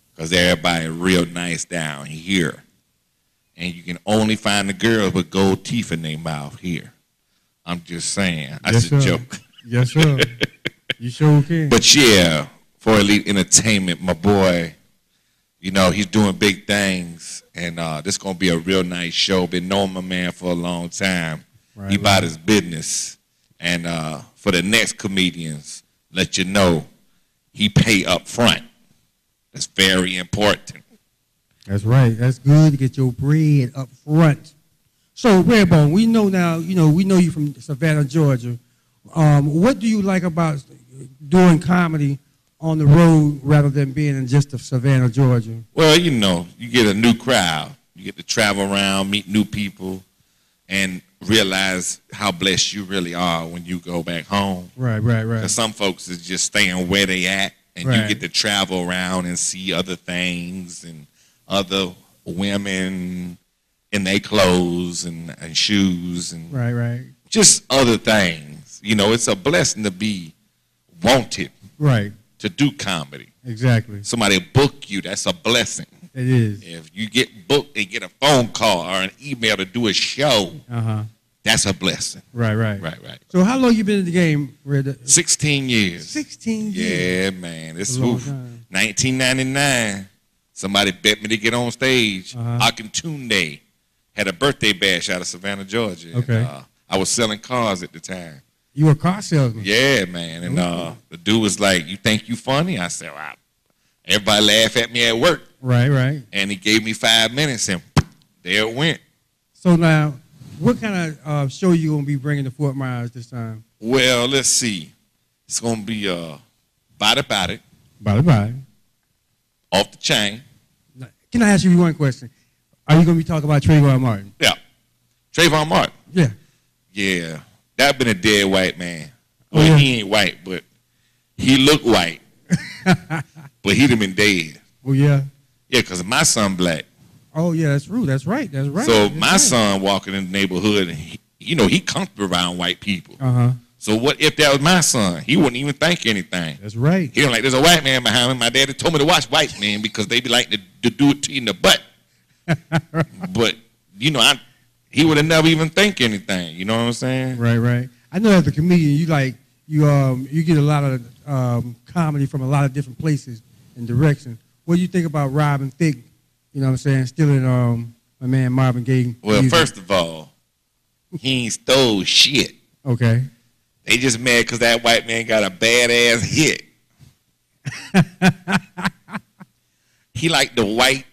because everybody real nice down here. And you can only find the girls with gold teeth in their mouth here. I'm just saying. That's a joke. Yes, sir. You sure can. But yeah, for Elite Entertainment, my boy, you know, he's doing big things. And this is going to be a real nice show. Been knowing my man for a long time. Right, he about his business. And for the next comedians, let you know, he pay up front. That's very important. That's right. That's good to get your bread up front. So, Redbone, we know now, we know you from Savannah, Georgia. What do you like about doing comedy on the road rather than being in just Savannah, Georgia? Well, you know, you get a new crowd. You get to travel around, meet new people, and realize how blessed you really are when you go back home. Right. Because some folks is just staying where they at, and you get to travel around and see other things and other women in their clothes and shoes and just other things. You know, it's a blessing to be wanted to do comedy. Exactly. Somebody book you, that's a blessing. It is. If you get booked and get a phone call or an email to do a show, that's a blessing. Right. Right. So how long you been in the game, Red? 16 years. 16 years. Yeah, man. This is 1999. Somebody bet me to get on stage. Akintunde had a birthday bash out of Savannah, Georgia. Okay. And, I was selling cars at the time. You were a car salesman? Yeah, man. And the dude was like, "You think you funny?" I said, "Wow." Everybody laugh at me at work. Right. And he gave me 5 minutes, and there it went. So now, what kind of show you going to be bringing to Fort Myers this time? Well, let's see. It's going to be Body. Body. Off the chain. Can I ask you one question? Are you going to be talking about Trayvon Martin? Yeah. Trayvon Martin. Yeah. Yeah. That been a dead white man. Well, he ain't white, but he look white. But he done been dead. Oh, yeah? Yeah, because my son black. Oh, yeah, that's true. That's right. So my son walking in the neighborhood, and he comfortable around white people. So what if that was my son? He wouldn't even think anything. That's right. He don't like, there's a white man behind him. My daddy told me to watch white men because they be like to do it to you in the butt. But, he would have never even think anything. You know what I'm saying? Right. I know as a comedian, you get a lot of comedy from a lot of different places and directions. What do you think about Robin Thicke, you know what I'm saying, stealing my man Marvin Gaye? Well, first of all, he ain't stole shit. Okay. They just mad because that white man got a badass hit. He like the white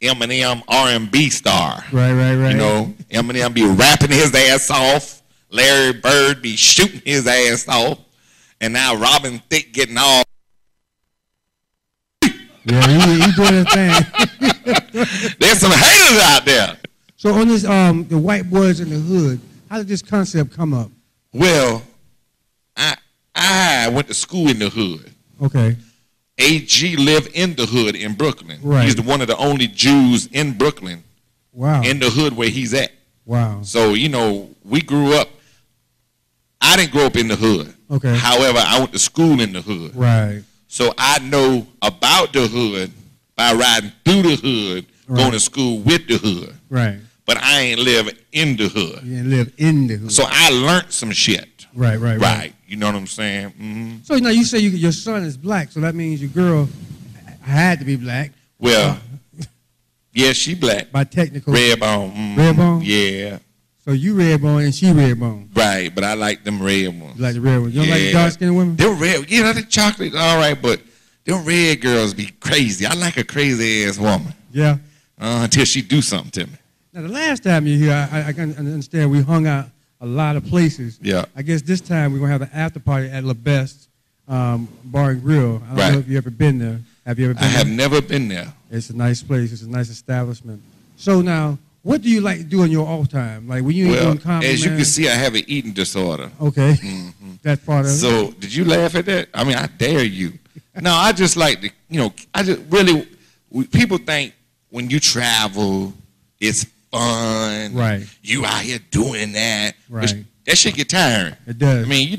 Eminem R&B star. Right. You know, Eminem be rapping his ass off. Larry Bird be shooting his ass off. And now Robin Thicke getting all. Yeah, he doing his thing. There's some haters out there. So on this, the White Boys in the Hood, how did this concept come up? Well, I went to school in the hood. Okay. AG lived in the hood in Brooklyn. Right. He's one of the only Jews in Brooklyn. Wow. In the hood where he's at. Wow. So, we grew up. I didn't grow up in the hood. Okay. However, I went to school in the hood. Right. So I know about the hood by riding through the hood, going to school with the hood. Right. But I ain't live in the hood. You didn't live in the hood. So I learned some shit. Right. You know what I'm saying? Mm-hmm. So now you say your son is black, so that means your girl had to be black. Well, yeah, she black. By technical. Red bone. Mm-hmm. Red bone? Yeah. So you red bone and she red bone. Right, but I like them red ones. You like the red ones? You don't like dark skinned women? They're red. Yeah, the chocolate, all right, but them red girls be crazy. I like a crazy ass woman. Yeah. Until she do something to me. Now the last time you're here, I can understand we hung out a lot of places. Yeah. I guess this time we're gonna have the after party at La Best Bar and Grill. I don't know if you ever been there. Have you ever been there? I have never been there. It's a nice place. It's a nice establishment. So now, what do you like to do in your off time? Like when you ain't doing comedy, as you can see, I have an eating disorder. Okay. Mm-hmm. That's part of it. So did you laugh at that? I mean, I dare you. No, I just like to, I just really, people think when you travel, it's fun. Right. You out here doing that. Right. That shit get tiring. It does. I mean,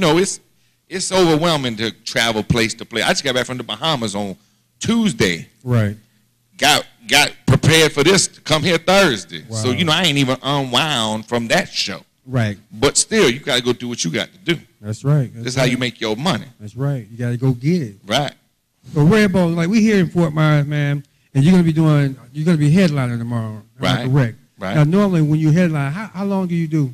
it's overwhelming to travel place to place. I just got back from the Bahamas on Tuesday. Right. Got prepared for this to come here Thursday. Wow. So, I ain't even unwound from that show. Right. But still, you got to go do what you got to do. That's right. That's how you make your money. That's right. You got to go get it. Right. So Redbone, like we here in Fort Myers, man, and you're gonna be headlining tomorrow. Right. Correct. Right. Now normally when you headline, how long do you do?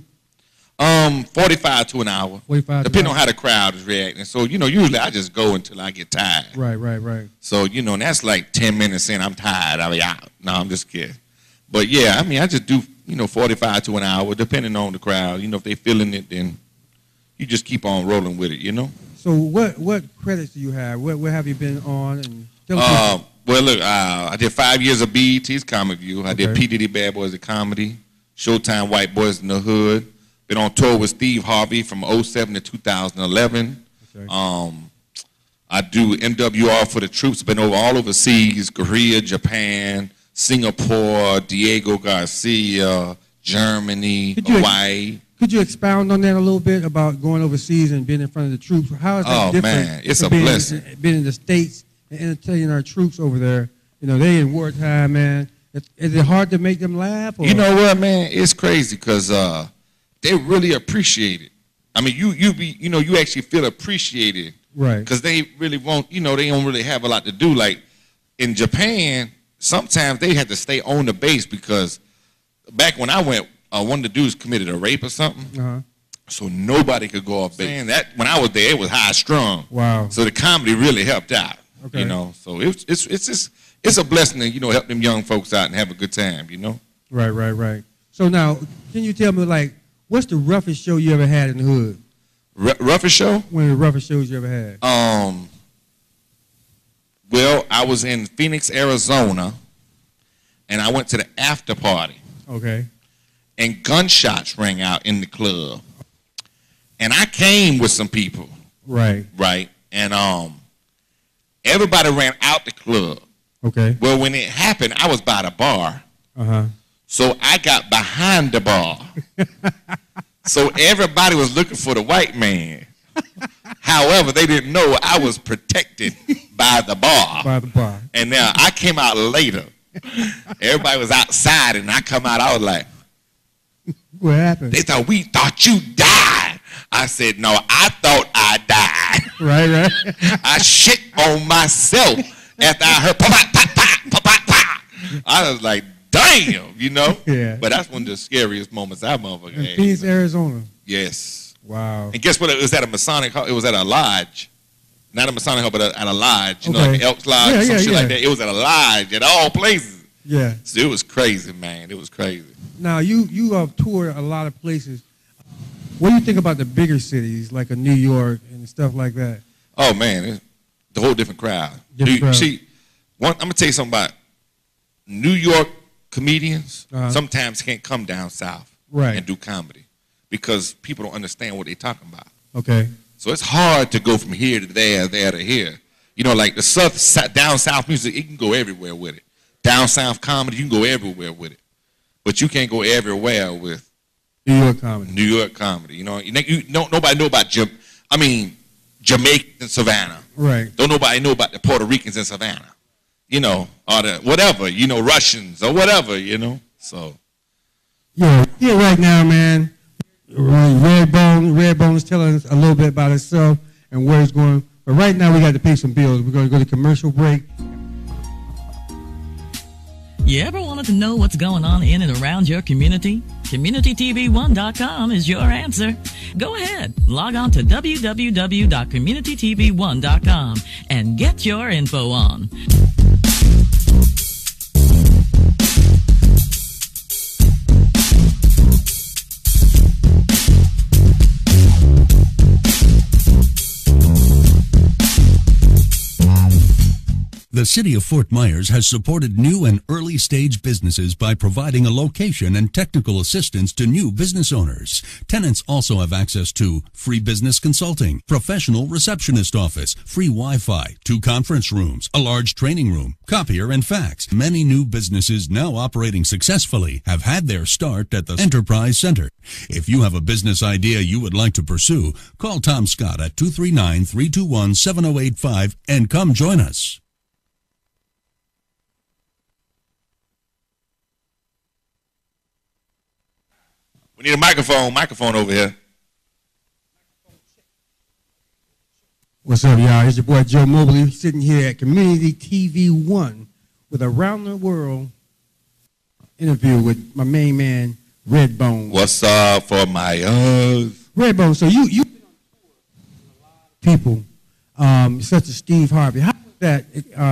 45 to an hour. 45. Depending on how the crowd is reacting. So, usually I just go until I get tired. Right. So, and that's like 10 minutes in, I'm tired, I'll be out. No, I'm just kidding. But yeah, I mean, I just do, 45 to an hour, depending on the crowd. If they feeling it, then you just keep on rolling with it, So what credits do you have? What have you been on? And well, look, I did 5 years of BET's Comedy View. I did P. Diddy Bad Boys of Comedy, Showtime White Boys in the Hood. Been on tour with Steve Harvey from 2007 to 2011. Okay. I do MWR for the troops. Been all overseas, Korea, Japan, Singapore, Diego Garcia, Germany, Hawaii. Could you expound on that a little bit about going overseas and being in front of the troops? How is that different? Oh, man, it's a blessing. Being in the States and entertaining our troops over there. They in wartime, man. Is it hard to make them laugh? Or? You know what, man? It's crazy because they really appreciate it. I mean, you actually feel appreciated. Right. Because they really won't, they don't really have a lot to do. Like in Japan, sometimes they had to stay on the base because back when I went, one of the dudes committed a rape or something. Uh-huh. So nobody could go off base. That when I was there, it was high strung. Wow. So the comedy really helped out. Okay. So it's a blessing to help them young folks out and have a good time. Right. So now, can you tell me what's the roughest show you ever had in the hood? Roughest show? One of the roughest shows you ever had? Well, I was in Phoenix, Arizona, and I went to the after party. Okay. And gunshots rang out in the club. And I came with some people. Right. Right. And everybody ran out the club. Okay. Well, when it happened, I was by the bar. Uh-huh. So I got behind the bar. So everybody was looking for the white man. However, they didn't know I was protected by the bar. By the bar. And now I came out later. Everybody was outside, and I come out, I was like, what happened? They thought you died. I said, no, I thought I died. Right. I shit on myself after I heard pop, pop, pop, pop, pop, pop. I was like, damn, Yeah. But that's one of the scariest moments I motherfucker had. Phoenix, Arizona. Yes. Wow. And guess what? It was at a Masonic hall. It was at a lodge. Not a Masonic hall, but at a lodge. Like Elks Lodge, some shit like that. It was at a lodge at all places. Yeah. So it was crazy, man. It was crazy. Now, you have toured a lot of places. What do you think about the bigger cities, like a New York and stuff like that? Oh, man. It's the whole different crowd. See, I'm going to tell you something about New York comedians sometimes can't come down south and do comedy because people don't understand what they're talking about. Okay. So it's hard to go from here to there to here. Like the down south music, it can go everywhere with it. Down south comedy, you can go everywhere with it. But you can't go everywhere with New York comedy. New York comedy. Nobody know about Jamaicans in Savannah. Right. Don't nobody know about the Puerto Ricans in Savannah. Or the whatever, Russians or whatever, So. Yeah, right now, man. Redbone is telling us a little bit about itself and where it's going. But right now, we got to pay some bills. We're going to go to commercial break. You ever wanted to know what's going on in and around your community? CommunityTV1.com is your answer. Go ahead, log on to www.communitytv1.com and get your info on. The City of Fort Myers has supported new and early stage businesses by providing a location and technical assistance to new business owners. Tenants also have access to free business consulting, professional receptionist office, free Wi-Fi, 2 conference rooms, a large training room, copier and fax. Many new businesses now operating successfully have had their start at the Enterprise Center. If you have a business idea you would like to pursue, call Tom Scott at 239-321-7085 and come join us. We need a microphone over here. What's up, y'all? It's your boy Joe Mobley sitting here at Community TV 1 with a round the world interview with my main man, Redbone. What's up for my Redbone, so you people, such as Steve Harvey. How was that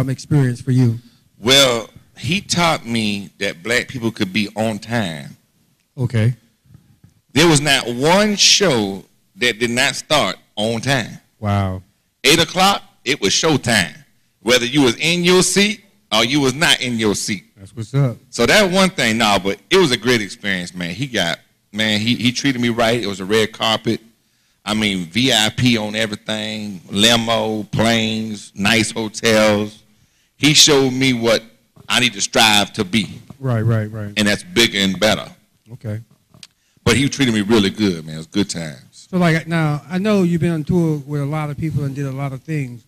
experience for you? Well, he taught me that black people could be on time. Okay. There was not one show that did not start on time. Wow. 8 o'clock, it was showtime. Whether you was in your seat or you was not in your seat. That's what's up. So that one thing, but it was a great experience, man. He treated me right. It was a red carpet. I mean, VIP on everything, limo, planes, nice hotels. He showed me what I need to strive to be. Right. And that's bigger and better. Okay. But he treated me really good, man. It was good times. So, like, now, I know you've been on tour with a lot of people and did a lot of things.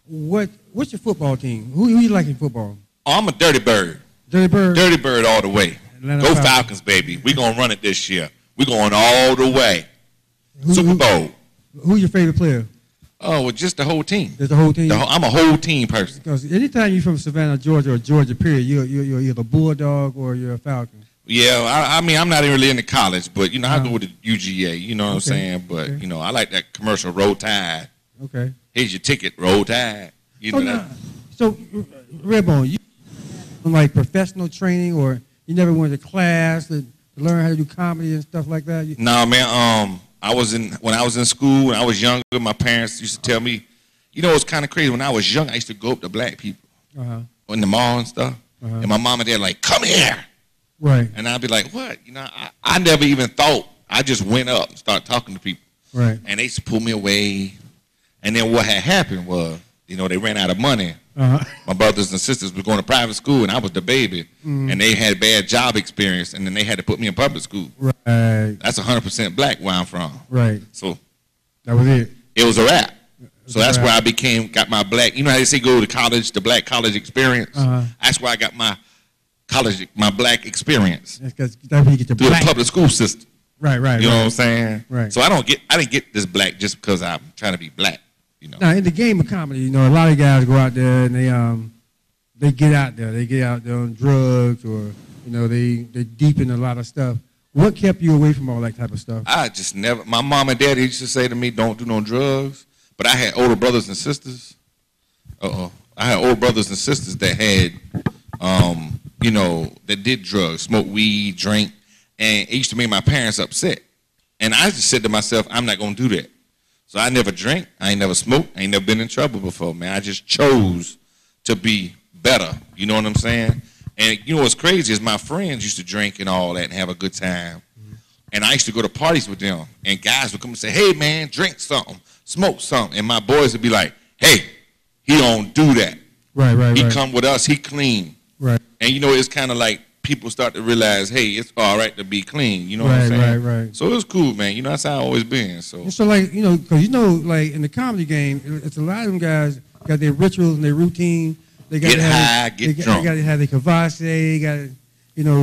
What's your football team? Who you like in football? Oh, I'm a Dirty Bird. Dirty Bird? Dirty Bird all the way. Atlanta Go Falcons, baby. We're going to run it this year. We're going all the way. Super Bowl. Who's your favorite player? Oh, well, just the whole team. Just the whole team? I'm a whole team person. Because anytime you're from Savannah, Georgia, or Georgia, period, you're either a Bulldog or you're a Falcon. Yeah, I mean, I'm not really into college, but, I go with the UGA, you know what I'm saying? But, I like that commercial, Roll Tide. Okay. Here's your ticket, Roll Tide. So, Redbone, you like professional training, or you never went to class to learn how to do comedy and stuff like that? No, man, when I was in school, when I was younger, my parents used to tell me, it's kind of crazy. When I was young, I used to go up to black people in the mall and stuff. And my mom and dad like, come here. Right. And I'd be like, what? I never even thought. I just went up and started talking to people. Right. And they used to pull me away. And then what had happened was, they ran out of money. My brothers and sisters were going to private school, and I was the baby. And they had bad job experience, and then they had to put me in public school. Right. That's 100% black where I'm from. Right. So that was it. It was a wrap. So that's where I got my black, how they say go to college, the black college experience? That's where I got my black experience. That's where you get your through the public school system. Right. You know what I'm saying? Right. So I didn't get this black just because I'm trying to be black. Now, in the game of comedy, a lot of guys go out there and they get out there. They get out there on drugs, or they deep in a lot of stuff. What kept you away from all that type of stuff? I just never. My mom and daddy used to say to me, "Don't do no drugs." But I had older brothers and sisters. I had older brothers and sisters that had, that did drugs, smoked weed, drank, and it used to make my parents upset. And I just said to myself, I'm not gonna do that. So I never drank, I ain't never smoked, I ain't never been in trouble before, man. I just chose to be better, you know what I'm saying? And what's crazy is my friends used to drink and all that and have a good time. And I used to go to parties with them, and guys would come and say, hey man, drink something, smoke something. And my boys would be like, hey, he don't do that. Right. He come with us, he clean. Right. And it's kind of like people start to realize, hey, it's all right to be clean. You know what I'm saying? Right. So it was cool, man. That's how I always been. So like, because like in the comedy game, it's a lot of them guys got their rituals and their routine. They got get high, get drunk. They got to have their kvasse.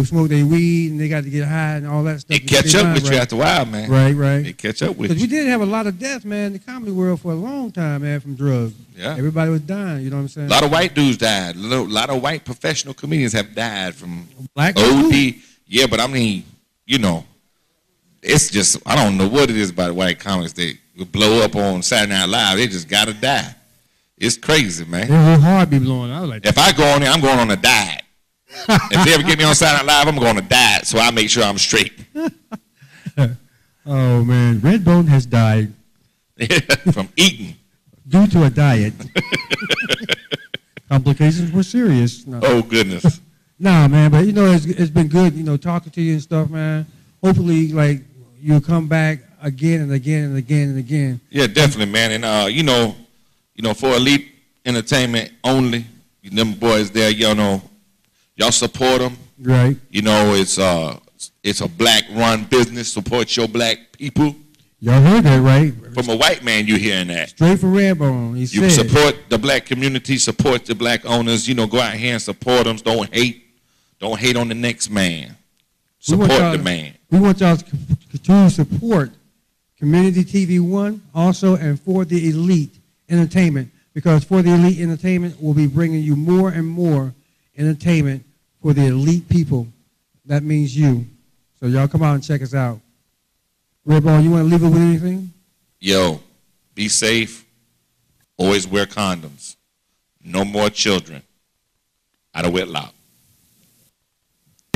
smoke their weed and they got to get high and all that stuff. It catch up with you after a while, man. Right. It catch up with you. Because we did have a lot of deaths, man, in the comedy world for a long time, man, from drugs. Yeah. Everybody was dying, you know what I'm saying? A lot of white dudes died. A lot of white professional comedians have died from Black OD. too. Yeah, but I mean, it's just, I don't know what it is about white comics. They blow up on Saturday Night Live. They just got to die. It's crazy, man. Their whole heart be blowing. I was like, If I go on there, I'm going on a diet. If they ever get me on Saturday Night Live, I'm going to diet, so I make sure I'm straight. oh, man. Redbone has died From eating. due to a diet. Complications were serious. No. Oh, goodness. Nah, man, but it's been good, talking to you and stuff, man. Hopefully, like, you'll come back again and again and again and again. Yeah, definitely, man. And for Elite Entertainment only, them boys there, y'all support them. Right. It's a black-run business. Support your black people. Y'all heard that, right? From a white man, you hearing that. Straight for Redbone. You support the black community, support the black owners. Go out here and support them. Don't hate. Don't hate on the next man. Support the man. We want y'all to continue to support Community TV 1 also and For the Elite Entertainment, because For the Elite Entertainment will be bringing you more and more entertainment for the elite people. That means you. So y'all come out and check us out. Redbone, you want to leave it with anything? Yo, be safe. Always wear condoms. No more children out of wedlock.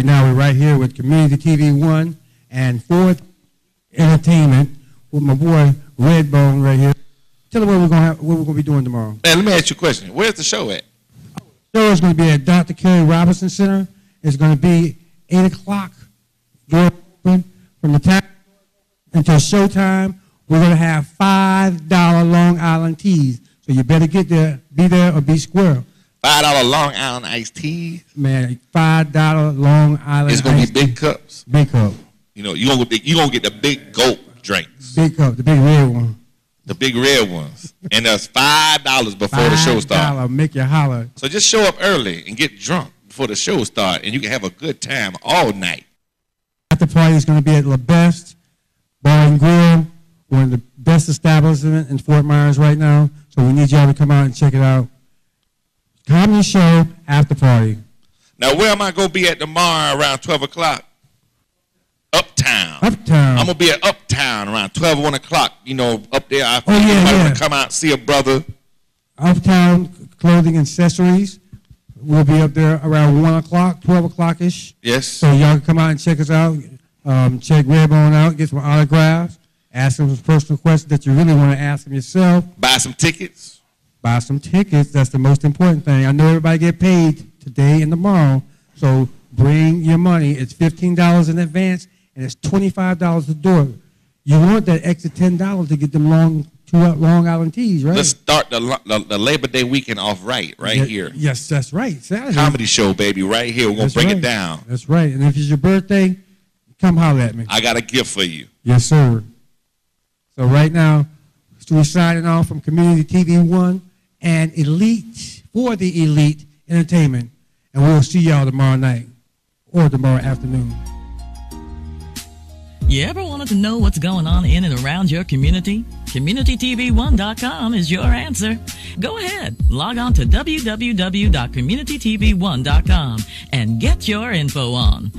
Now we're right here with Community TV 1 and Fourth Entertainment with my boy Redbone right here. Tell them what we're going to be doing tomorrow. Man, let me ask you a question. Where's the show at? The show is going to be at Dr. Kerry Robinson Center. It's going to be 8 o'clock. Door open from the time until showtime. We're going to have $5 Long Island teas. So you better get there, be there, or be square. $5 Long Island iced tea. Man, $5 Long Island. It's gonna be big cups. Big cup. You're gonna get the big gulp drinks. Big cup, the big red one. The big red ones. And that's $5 before the show starts. $5, make you holler. So just show up early and get drunk before the show starts, and you can have a good time all night. After party is going to be at La Best Bar and Grill, one of the best establishments in Fort Myers right now. So we need y'all to come out and check it out. Comedy show after party. Now, where am I going to be at tomorrow around 12 o'clock? Uptown. Uptown. I'm going to be at Uptown around 12, 1 o'clock, up there. I yeah. Come out and see a brother. Uptown Clothing Accessories. We'll be up there around 1 o'clock, 12 o'clock-ish. Yes. So y'all can come out and check us out. Check Redbone out, get some autographs, ask him some personal questions that you really want to ask him yourself. Buy some tickets. Buy some tickets. That's the most important thing. I know everybody get paid today and tomorrow, so bring your money. It's $15 in advance, and it's $25 at the door. You want that extra $10 to get them Long Island teas, right? Let's start the Labor Day weekend off right here. Yes, that's right. Saturday. Comedy show, baby, right here. We're going to break it down. That's right. And if it's your birthday, come holler at me. I got a gift for you. Yes, sir. So right now, we're signing off from Community TV 1 and Elite, For the Elite Entertainment. And we'll see y'all tomorrow night or tomorrow afternoon. You ever wanted to know what's going on in and around your community? CommunityTV1.com is your answer. Go ahead, log on to www.communitytv1.com and get your info on.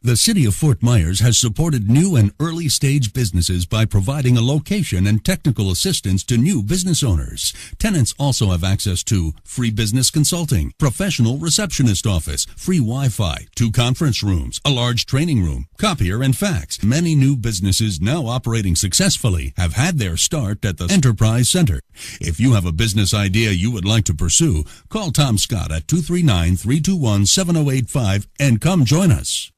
The City of Fort Myers has supported new and early stage businesses by providing a location and technical assistance to new business owners. Tenants also have access to free business consulting, professional receptionist office, free Wi-Fi, 2 conference rooms, a large training room, copier and fax. Many new businesses now operating successfully have had their start at the Enterprise Center. If you have a business idea you would like to pursue, call Tom Scott at 239-321-7085 and come join us.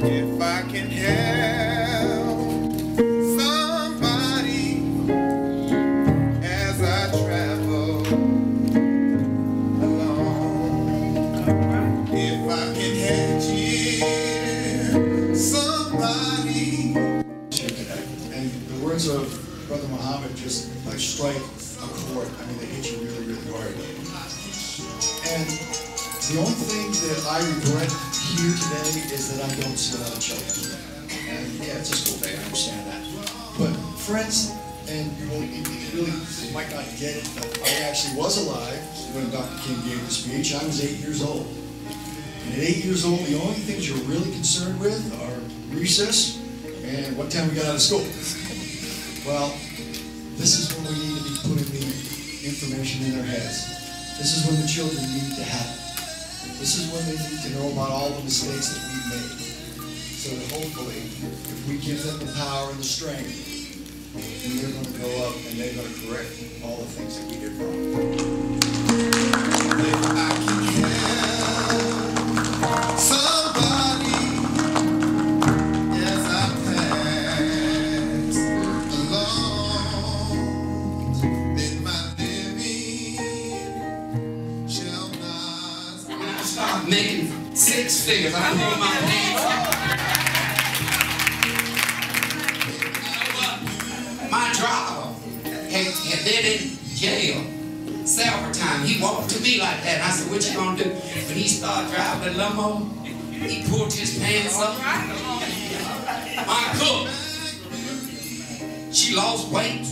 If I can help words of Brother Muhammad just like strike a chord. I mean, they hit you really, really hard. And the only thing that I regret here today is that I don't see a lot of children. And yeah, it's a school day, I understand that. But friends, and you really might not get it, but I actually was alive when Dr. King gave the speech. I was 8 years old. And at 8 years old, the only things you're really concerned with are recess and what time we got out of school. Well, this is when we need to be putting the information in their heads. This is when the children need to have it. This is when they need to know about all the mistakes that we've made. So that hopefully, if we give them the power and the strength, then they're going to go up and they're going to correct all the things that we did wrong. Somebody as I pass along, then my living shall not. When I start making six figures, I throw my hands up. My driver had been in jail several times. He walked to me like that. And I said, what you gonna do? When he started driving the limo, he pulled his pants up. My cook, she lost weight.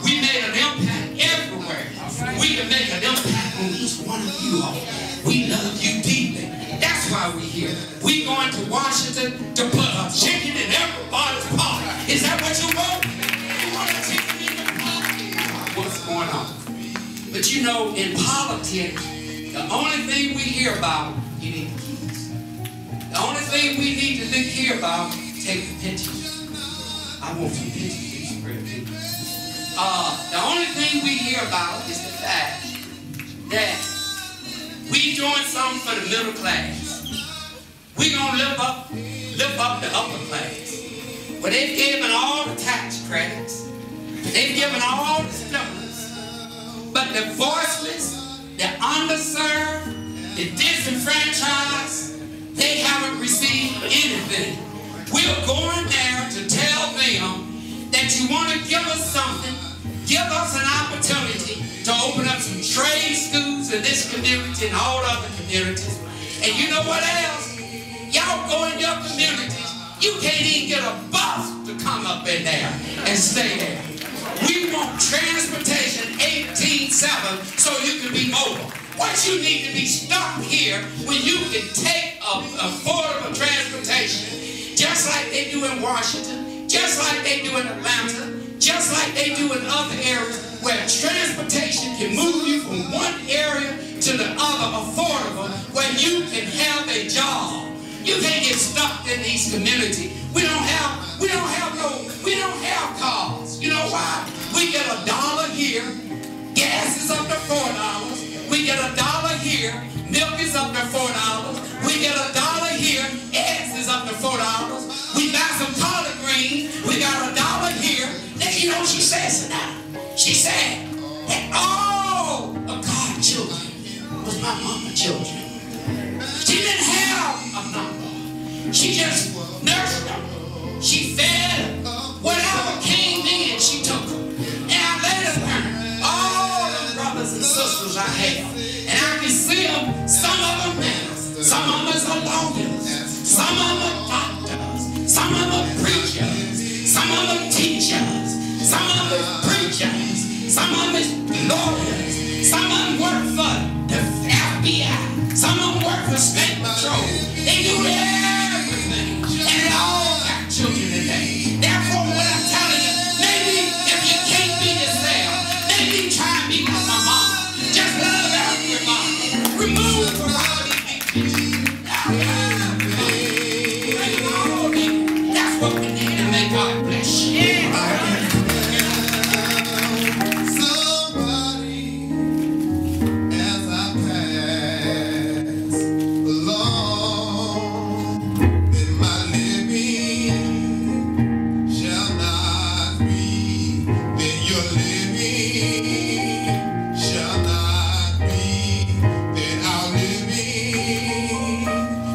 We made an impact everywhere. We can make an impact on each one of you all. We love you deeply. That's why we're here. We're going to Washington to put a chicken in everybody's pot. Is that what you want? You want a chicken in your pot? What's going on? But you know, in politics, the only thing we hear about is the keys. The only thing we need to hear about, take the pictures. I want some pictures. The only thing we hear about is the fact that we doing something for the middle class. We gonna lift up the upper class. Well, they've given all the tax credits. They've given all the stimulus. But the voiceless, the underserved, the disenfranchised, they haven't received anything. We're going there to tell them that you want to give us something, give us an opportunity to open up some trade schools in this community and all other communities. And you know what else? Y'all go in your communities, you can't even get a bus to come up in there and stay there. We want transportation 18/7 so you can be mobile. What you need to be stuck here when you can take affordable transportation, just like they do in Washington, just like they do in Atlanta, just like they do in other areas where transportation can move you from one area to the other affordable, where you can have a job. You can't get stuck in these communities. We don't have cars. You know why? We get $1 here, gas is up to $4. We get $1 here, milk is up to $4. We get $1 here, eggs is up to $4. We buy some collard greens, we got $1 here. Then you know what she says now? She said that all of God's children was my mama's children. She didn't have a number. She just nursed them. She fed them. Whatever came in, she took them. And I later learned all the brothers and sisters I have. And I can see them, some of them now. Some of them are lawyers. Some of them are doctors. Some of them are preachers. Some of them are teachers. Some of them are preachers. Some of them is lawyers. Some of them work for the FBI. Some of them work for State Patrol. They do everything. And they all got children today. Therefore, what I'm telling you, maybe if you can't be yourself, maybe try and be like my mom. Just love every mom. Remove that's what we need to make God bless you.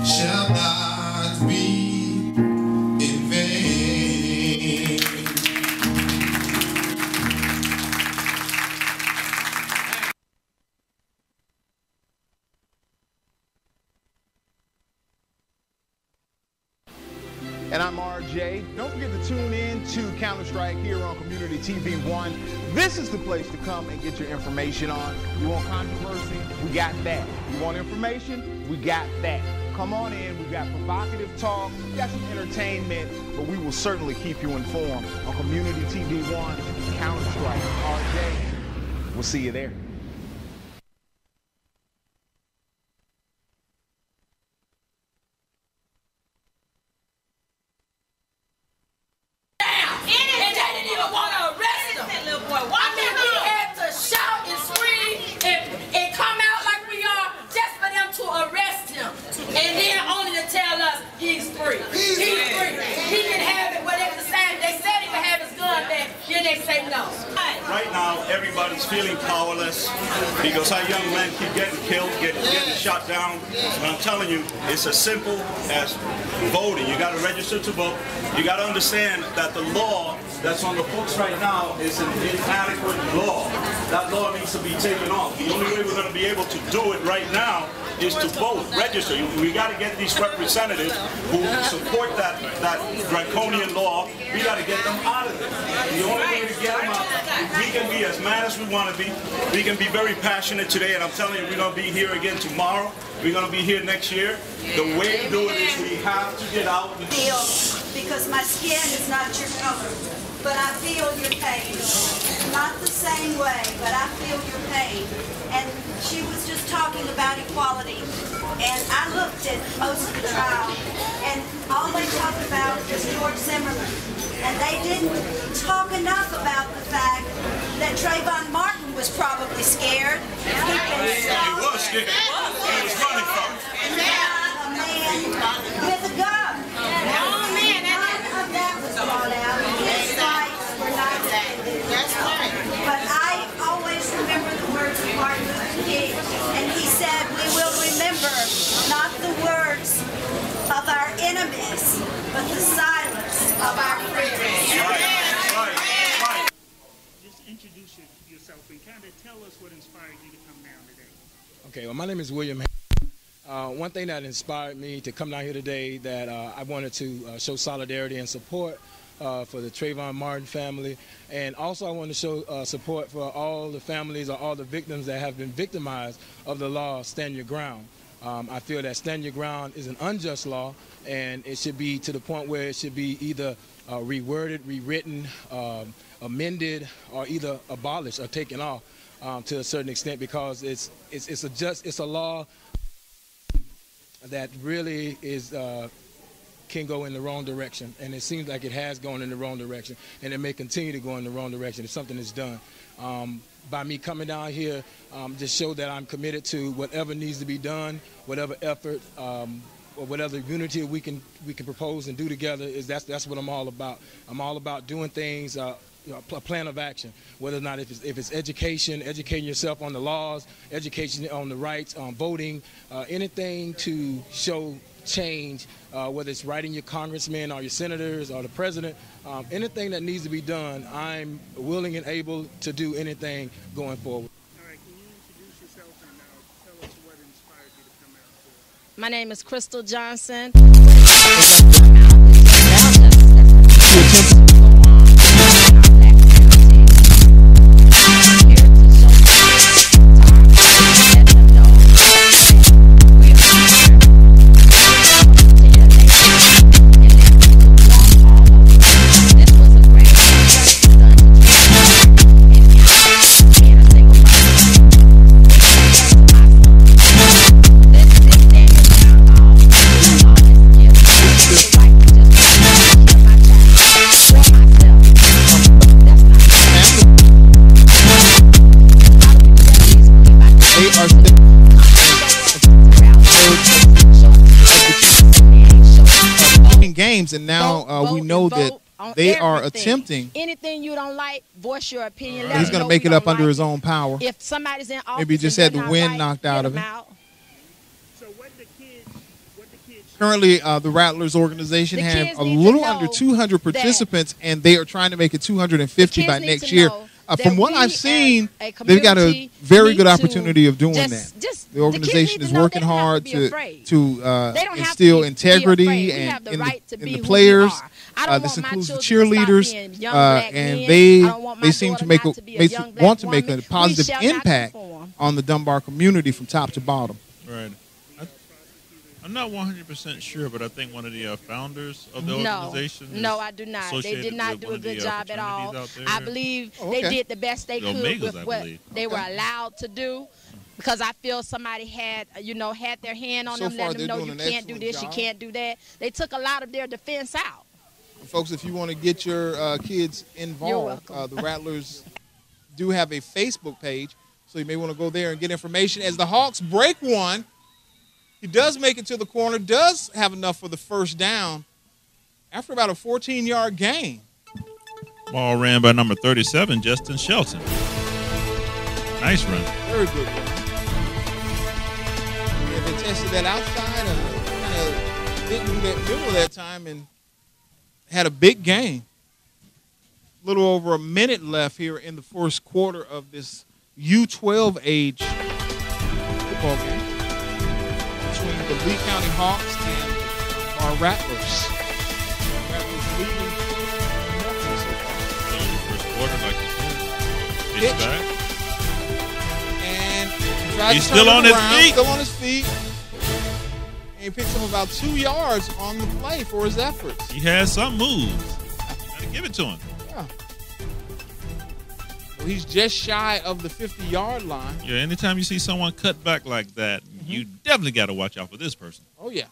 Shall not be And I'm RJ. Don't forget to tune in to Counter-Strike here on Community TV 1. This is the place to come and get your information on. You want controversy? We got that. You want information? We got that. Come on in. We've got provocative talk. We've got some entertainment, but we will certainly keep you informed on Community TV 1, Counter-Strike. RJ, we'll see you there. And then only to tell us he's free. He's free. He can have it, whatever the same. They said he could have his gun back, then they say no. Right now, everybody's feeling powerless because our young men keep getting killed, getting shot down. And I'm telling you, it's as simple as voting. You got to register to vote. You got to understand that the law that's on the books right now is an inadequate law. That law needs to be taken off. The only way we're going to be able to do it right now is to vote, register. We got to get these representatives who support that draconian law. We got to get them out of it. The only way to get them out, we can be as mad as we want to be. We can be very passionate today, and I'm telling you, we're going to be here again tomorrow. We're going to be here next year. The way to do it is we have to get out. Because my skin is not your color, but I feel your pain. Not the same way, but I feel your pain. And she was just talking about equality. And I looked at most of the trial, and all they talked about was George Zimmerman. And they didn't talk enough about the fact that Trayvon Martin was probably scared. He was scared. He was running from it. And a man with a gun. None of that was brought out. His rights were not That's right. But I always remember the words of Martin Luther King. And he said, we will remember not the words of our enemies, but the silence of our friends. Right. Just introduce yourself and kind of tell us what inspired you to come down today. Okay, well, my name is William. One thing that inspired me to come down here today that I wanted to show solidarity and support for the Trayvon Martin family, and also I want to show support for all the families or all the victims that have been victimized of the law Stand Your Ground. I feel that Stand Your Ground is an unjust law, and it should be to the point where it should be either reworded, rewritten, amended, or either abolished or taken off to a certain extent, because it's a law that really is can go in the wrong direction, and it seems like it has gone in the wrong direction, and it may continue to go in the wrong direction if something is done. By me coming down here, just show that I'm committed to whatever needs to be done, whatever effort or whatever unity we can propose and do together. That's what I'm all about. I'm all about doing things. A plan of action, whether or not if it's education, educating yourself on the laws, education on the rights, on voting, anything to show change, whether it's writing your congressmen or your senators or the president, anything that needs to be done, I'm willing and able to do anything going forward. All right, can you introduce yourself and tell us what inspired you to come out here? My name is Crystal Johnson. Games, and now we know that they are attempting. Anything you don't like, voice your opinion. He's going to make it up under his own power. If somebody's in office, maybe he just had the wind knocked out of him. So what the kids Currently, the Rattlers organization have a little under 200 participants, and they are trying to make it 250 by next year. From what I've seen, they've got a very good opportunity of doing that. The organization is working hard to instill integrity in the players. This includes the cheerleaders, and they seem to want to make a positive impact on the Dunbar community from top to bottom. Right. I'm not 100% sure, but I think one of the founders of the organization. No, I do not. They did not do a good job at all. I believe they did the best they could with what they were allowed to do. Because I feel somebody had, had their hand on them, letting them know you can't do this, you can't do that. They took a lot of their defense out. Folks, if you want to get your kids involved, the Rattlers do have a Facebook page, so you may want to go there and get information. As the Hawks break one, he does make it to the corner, does have enough for the first down after about a 14-yard gain. Ball ran by number 37, Justin Shelton. Nice run. Very good run. Yeah, they tested that outside and kind of didn't do that middle that time and had a big gain. A little over a minute left here in the first quarter of this U12 age football game between the Lee County Hawks and our Rattlers. Rattlers leading 2-0 so far. First quarter, like you said. Pitch. Back. And he's still on his feet. Still on his feet. And he picks up about 2 yards on the play for his efforts. He has some moves. Gotta give it to him. Yeah. Well, he's just shy of the 50-yard line. Yeah, anytime you see someone cut back like that, you definitely got to watch out for this person. Oh, yeah.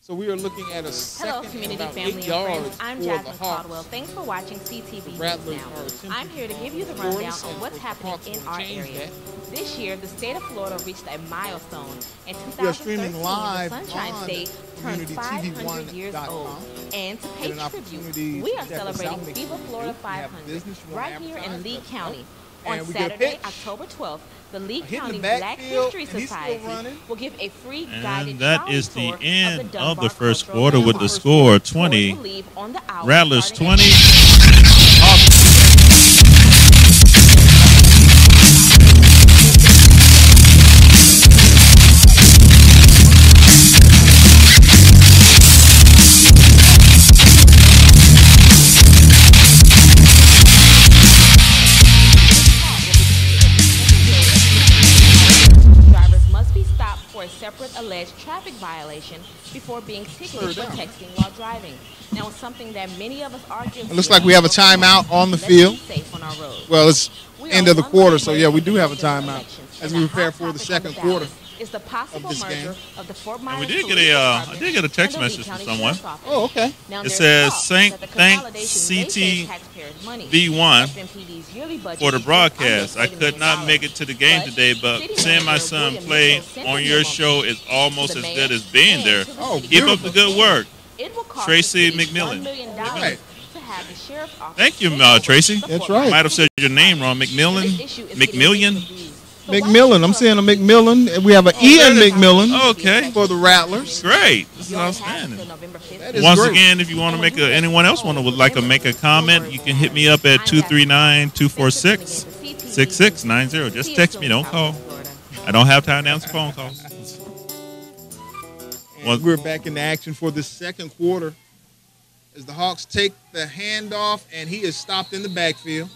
So we are looking at a second. Hello, community, about family, 8 and yards friends. I'm for Jasmine the Hawks. Caldwell. Thanks for watching CTV News Rattlers Now. I'm here to give you the rundown on what's happening in our area. This year, the state of Florida reached a milestone. In 2013, live the Sunshine on State turned 500 years old. And to pay tribute, we are celebrating Viva Florida 500 right here in Lee County. On Saturday, October 12th, the Lee County Black History Society will give a free guided And that trolley is the tour end of of the first Cultural quarter with the Landmark. score Tours 20. will leave on the hour Rattlers starting 20. Drivers must be stopped for a separate alleged traffic violation before being ticketed for texting while driving. Now, it's something that many of us are guilty of. It looks like we have a timeout on the field. Well, it's end of the quarter, so yeah, we do have a timeout as we prepare for the second quarter is the possible of this game. merger of the Fort And Myers we did Police get a Department I did get a text and the Lee message from County someone. Sheriff's Office. Oh, okay. Now, It there's says talk thank that the consolidation may save taxpayers money. V1 FMPD's yearly budget for the is broadcast. I under $80 could not make it to the game today, but seeing my son play on your show is almost as good as being there. Oh, Keep up the good work. It will cost Tracy the city McMillan. $1 million Right. to have the sheriff's office Thank you, take over Tracy. the That's Fort right. Might have said your name wrong. McMillan? McMillian? McMillan. I'm seeing a McMillan. And we have an Ian McMillan Okay. for the Rattlers. Great. This is outstanding. That is Once great. again, if you want to make anyone else would like to make a comment, you can hit me up at 239-246-6690. Just text me. Don't call. I don't have time to answer phone calls. And we're back in action for the second quarter as the Hawks take the handoff, and he is stopped in the backfield.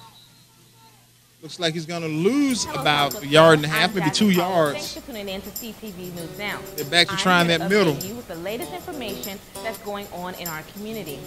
Looks like he's going to lose about a yard and a half, maybe 2 yards. Thanks for tuning in to CTV News Now. They're back to I'm trying here that to middle. update you with the latest information that's going on in our community.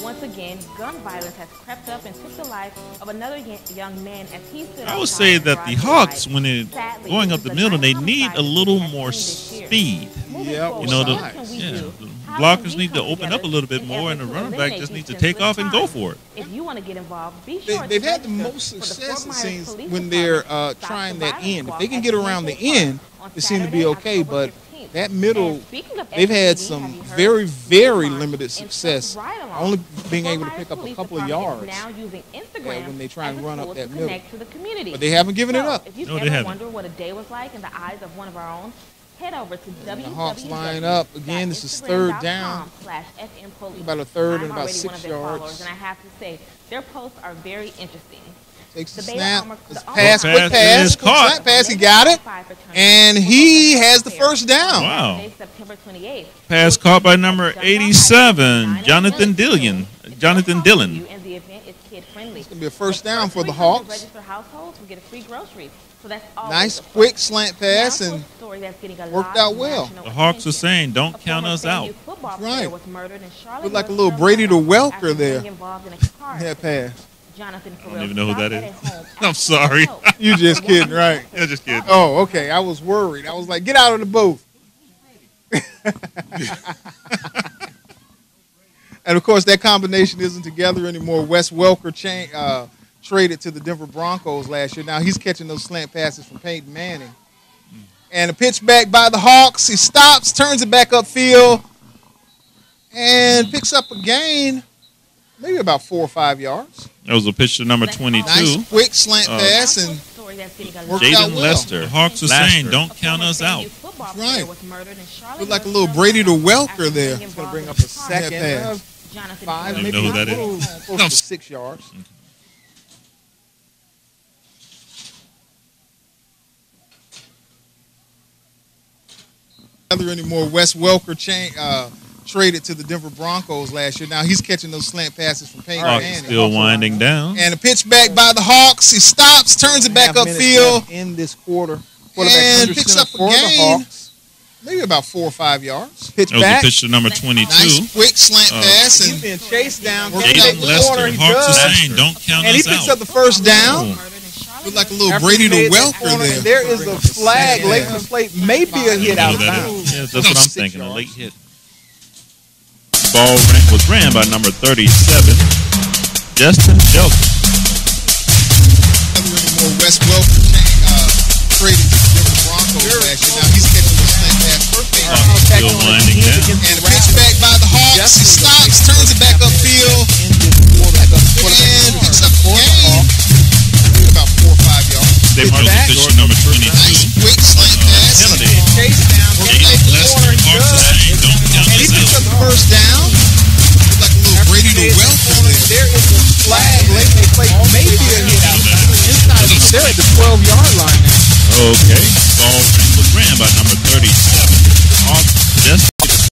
Once again, gun violence has crept up and took the life of another young man as he stood I would outside say a that the garage Hawks, side. when they're Sadly, going this up the is middle, they ninth need a homicide little we've more seen this year. speed. Moving Yep. forward, You know, what can we do? the How blockers can we need to come open up a together little bit in more, and the effort to running back eliminate just these needs to senseless take off and go crimes? for it. If you want to get involved, be sure They've to had the register most for the success, Fort it Myers seems, Police when they're Department trying Stop that the end. If Violence they can Squad get at around the Community end, Park they seem to be on okay. Saturday, But October that 15th. middle, And speaking of they've had FMPD, some have you heard? very, very Walmart limited and success, took right along. only The being Fort able to Myers pick up a Police couple of Department yards is now using Instagram when they try and as a run tool up to that middle. connect to the community. But they haven't given it So, up. If you've No, they ever haven't. wondered what a day was like in the eyes of one of our own, head over to The Hawks line up. Again, this is third down. www.instagram.com/fmpolice. About a third and I'm about already one 6 of their yards. followers, and I have to say, their posts are very interesting. Takes the snap. Pass, quick pass. Slant pass, he got it. And he has the first down. Wow. Pass caught by number 87, Jonathan Dillon. It's going to be a first down for the Hawks. Nice, quick slant pass and worked out well. The Hawks are saying, don't count us out. That's right. Looked like a little Brady to Welker there. That pass. I don't even know who that is. I'm sorry. You just kidding, right? Yeah, just kidding. Oh, okay. I was worried. I was like, get out of the booth. And, of course, that combination isn't together anymore. Wes Welker traded to the Denver Broncos last year. Now he's catching those slant passes from Peyton Manning. And a pitch back by the Hawks. He stops, turns it back upfield, and picks up a gain, maybe about 4 or 5 yards. That was a pitch to number 22. Nice, quick slant pass and worked out well. Lester. The Hawks are saying, don't count us out. That's right. Looked like a little Brady to Welker there. He's going to bring up a second pass. 5, maybe know who that is. Close to 6 yards. Anymore. Wes Welker traded to the Denver Broncos last year. Now he's catching those slant passes from Peyton Manning. Still winding down. And a pitch back by the Hawks. He stops, turns it back upfield. In this quarter. And picks up a gain. Maybe about 4 or 5 yards. Pitch back. That was a pitch to number 22. Nice, quick slant pass. He's being chased down. Jaden Lester. Hawks are saying, don't count us out. And he picks up the first down. Looked like a little Brady to Welker there. There is a flag late in the plate. Maybe a hit out of bounds. Yeah, that's what I'm thinking. A late hit. Ball was ran by number 37, Justin Shelton. Wes Welker traded to the Denver Broncos last year. Now he's catching the slant pass. Still winding down. And a pitch back by the Hawks. He stops, turns it back upfield, and picks up a gain. About 4 or 5 yards. They marked the pitch to number 22. Nice, quick slant pass. Jaden Lester. Hawks are saying, don't count And he us picks out. up the first down. Looked like a little Brady to Welker there. There is a flag late in the plate. Maybe a hit out of bounds. They're at the 12-yard line now. Okay. Ball was ran by number 37.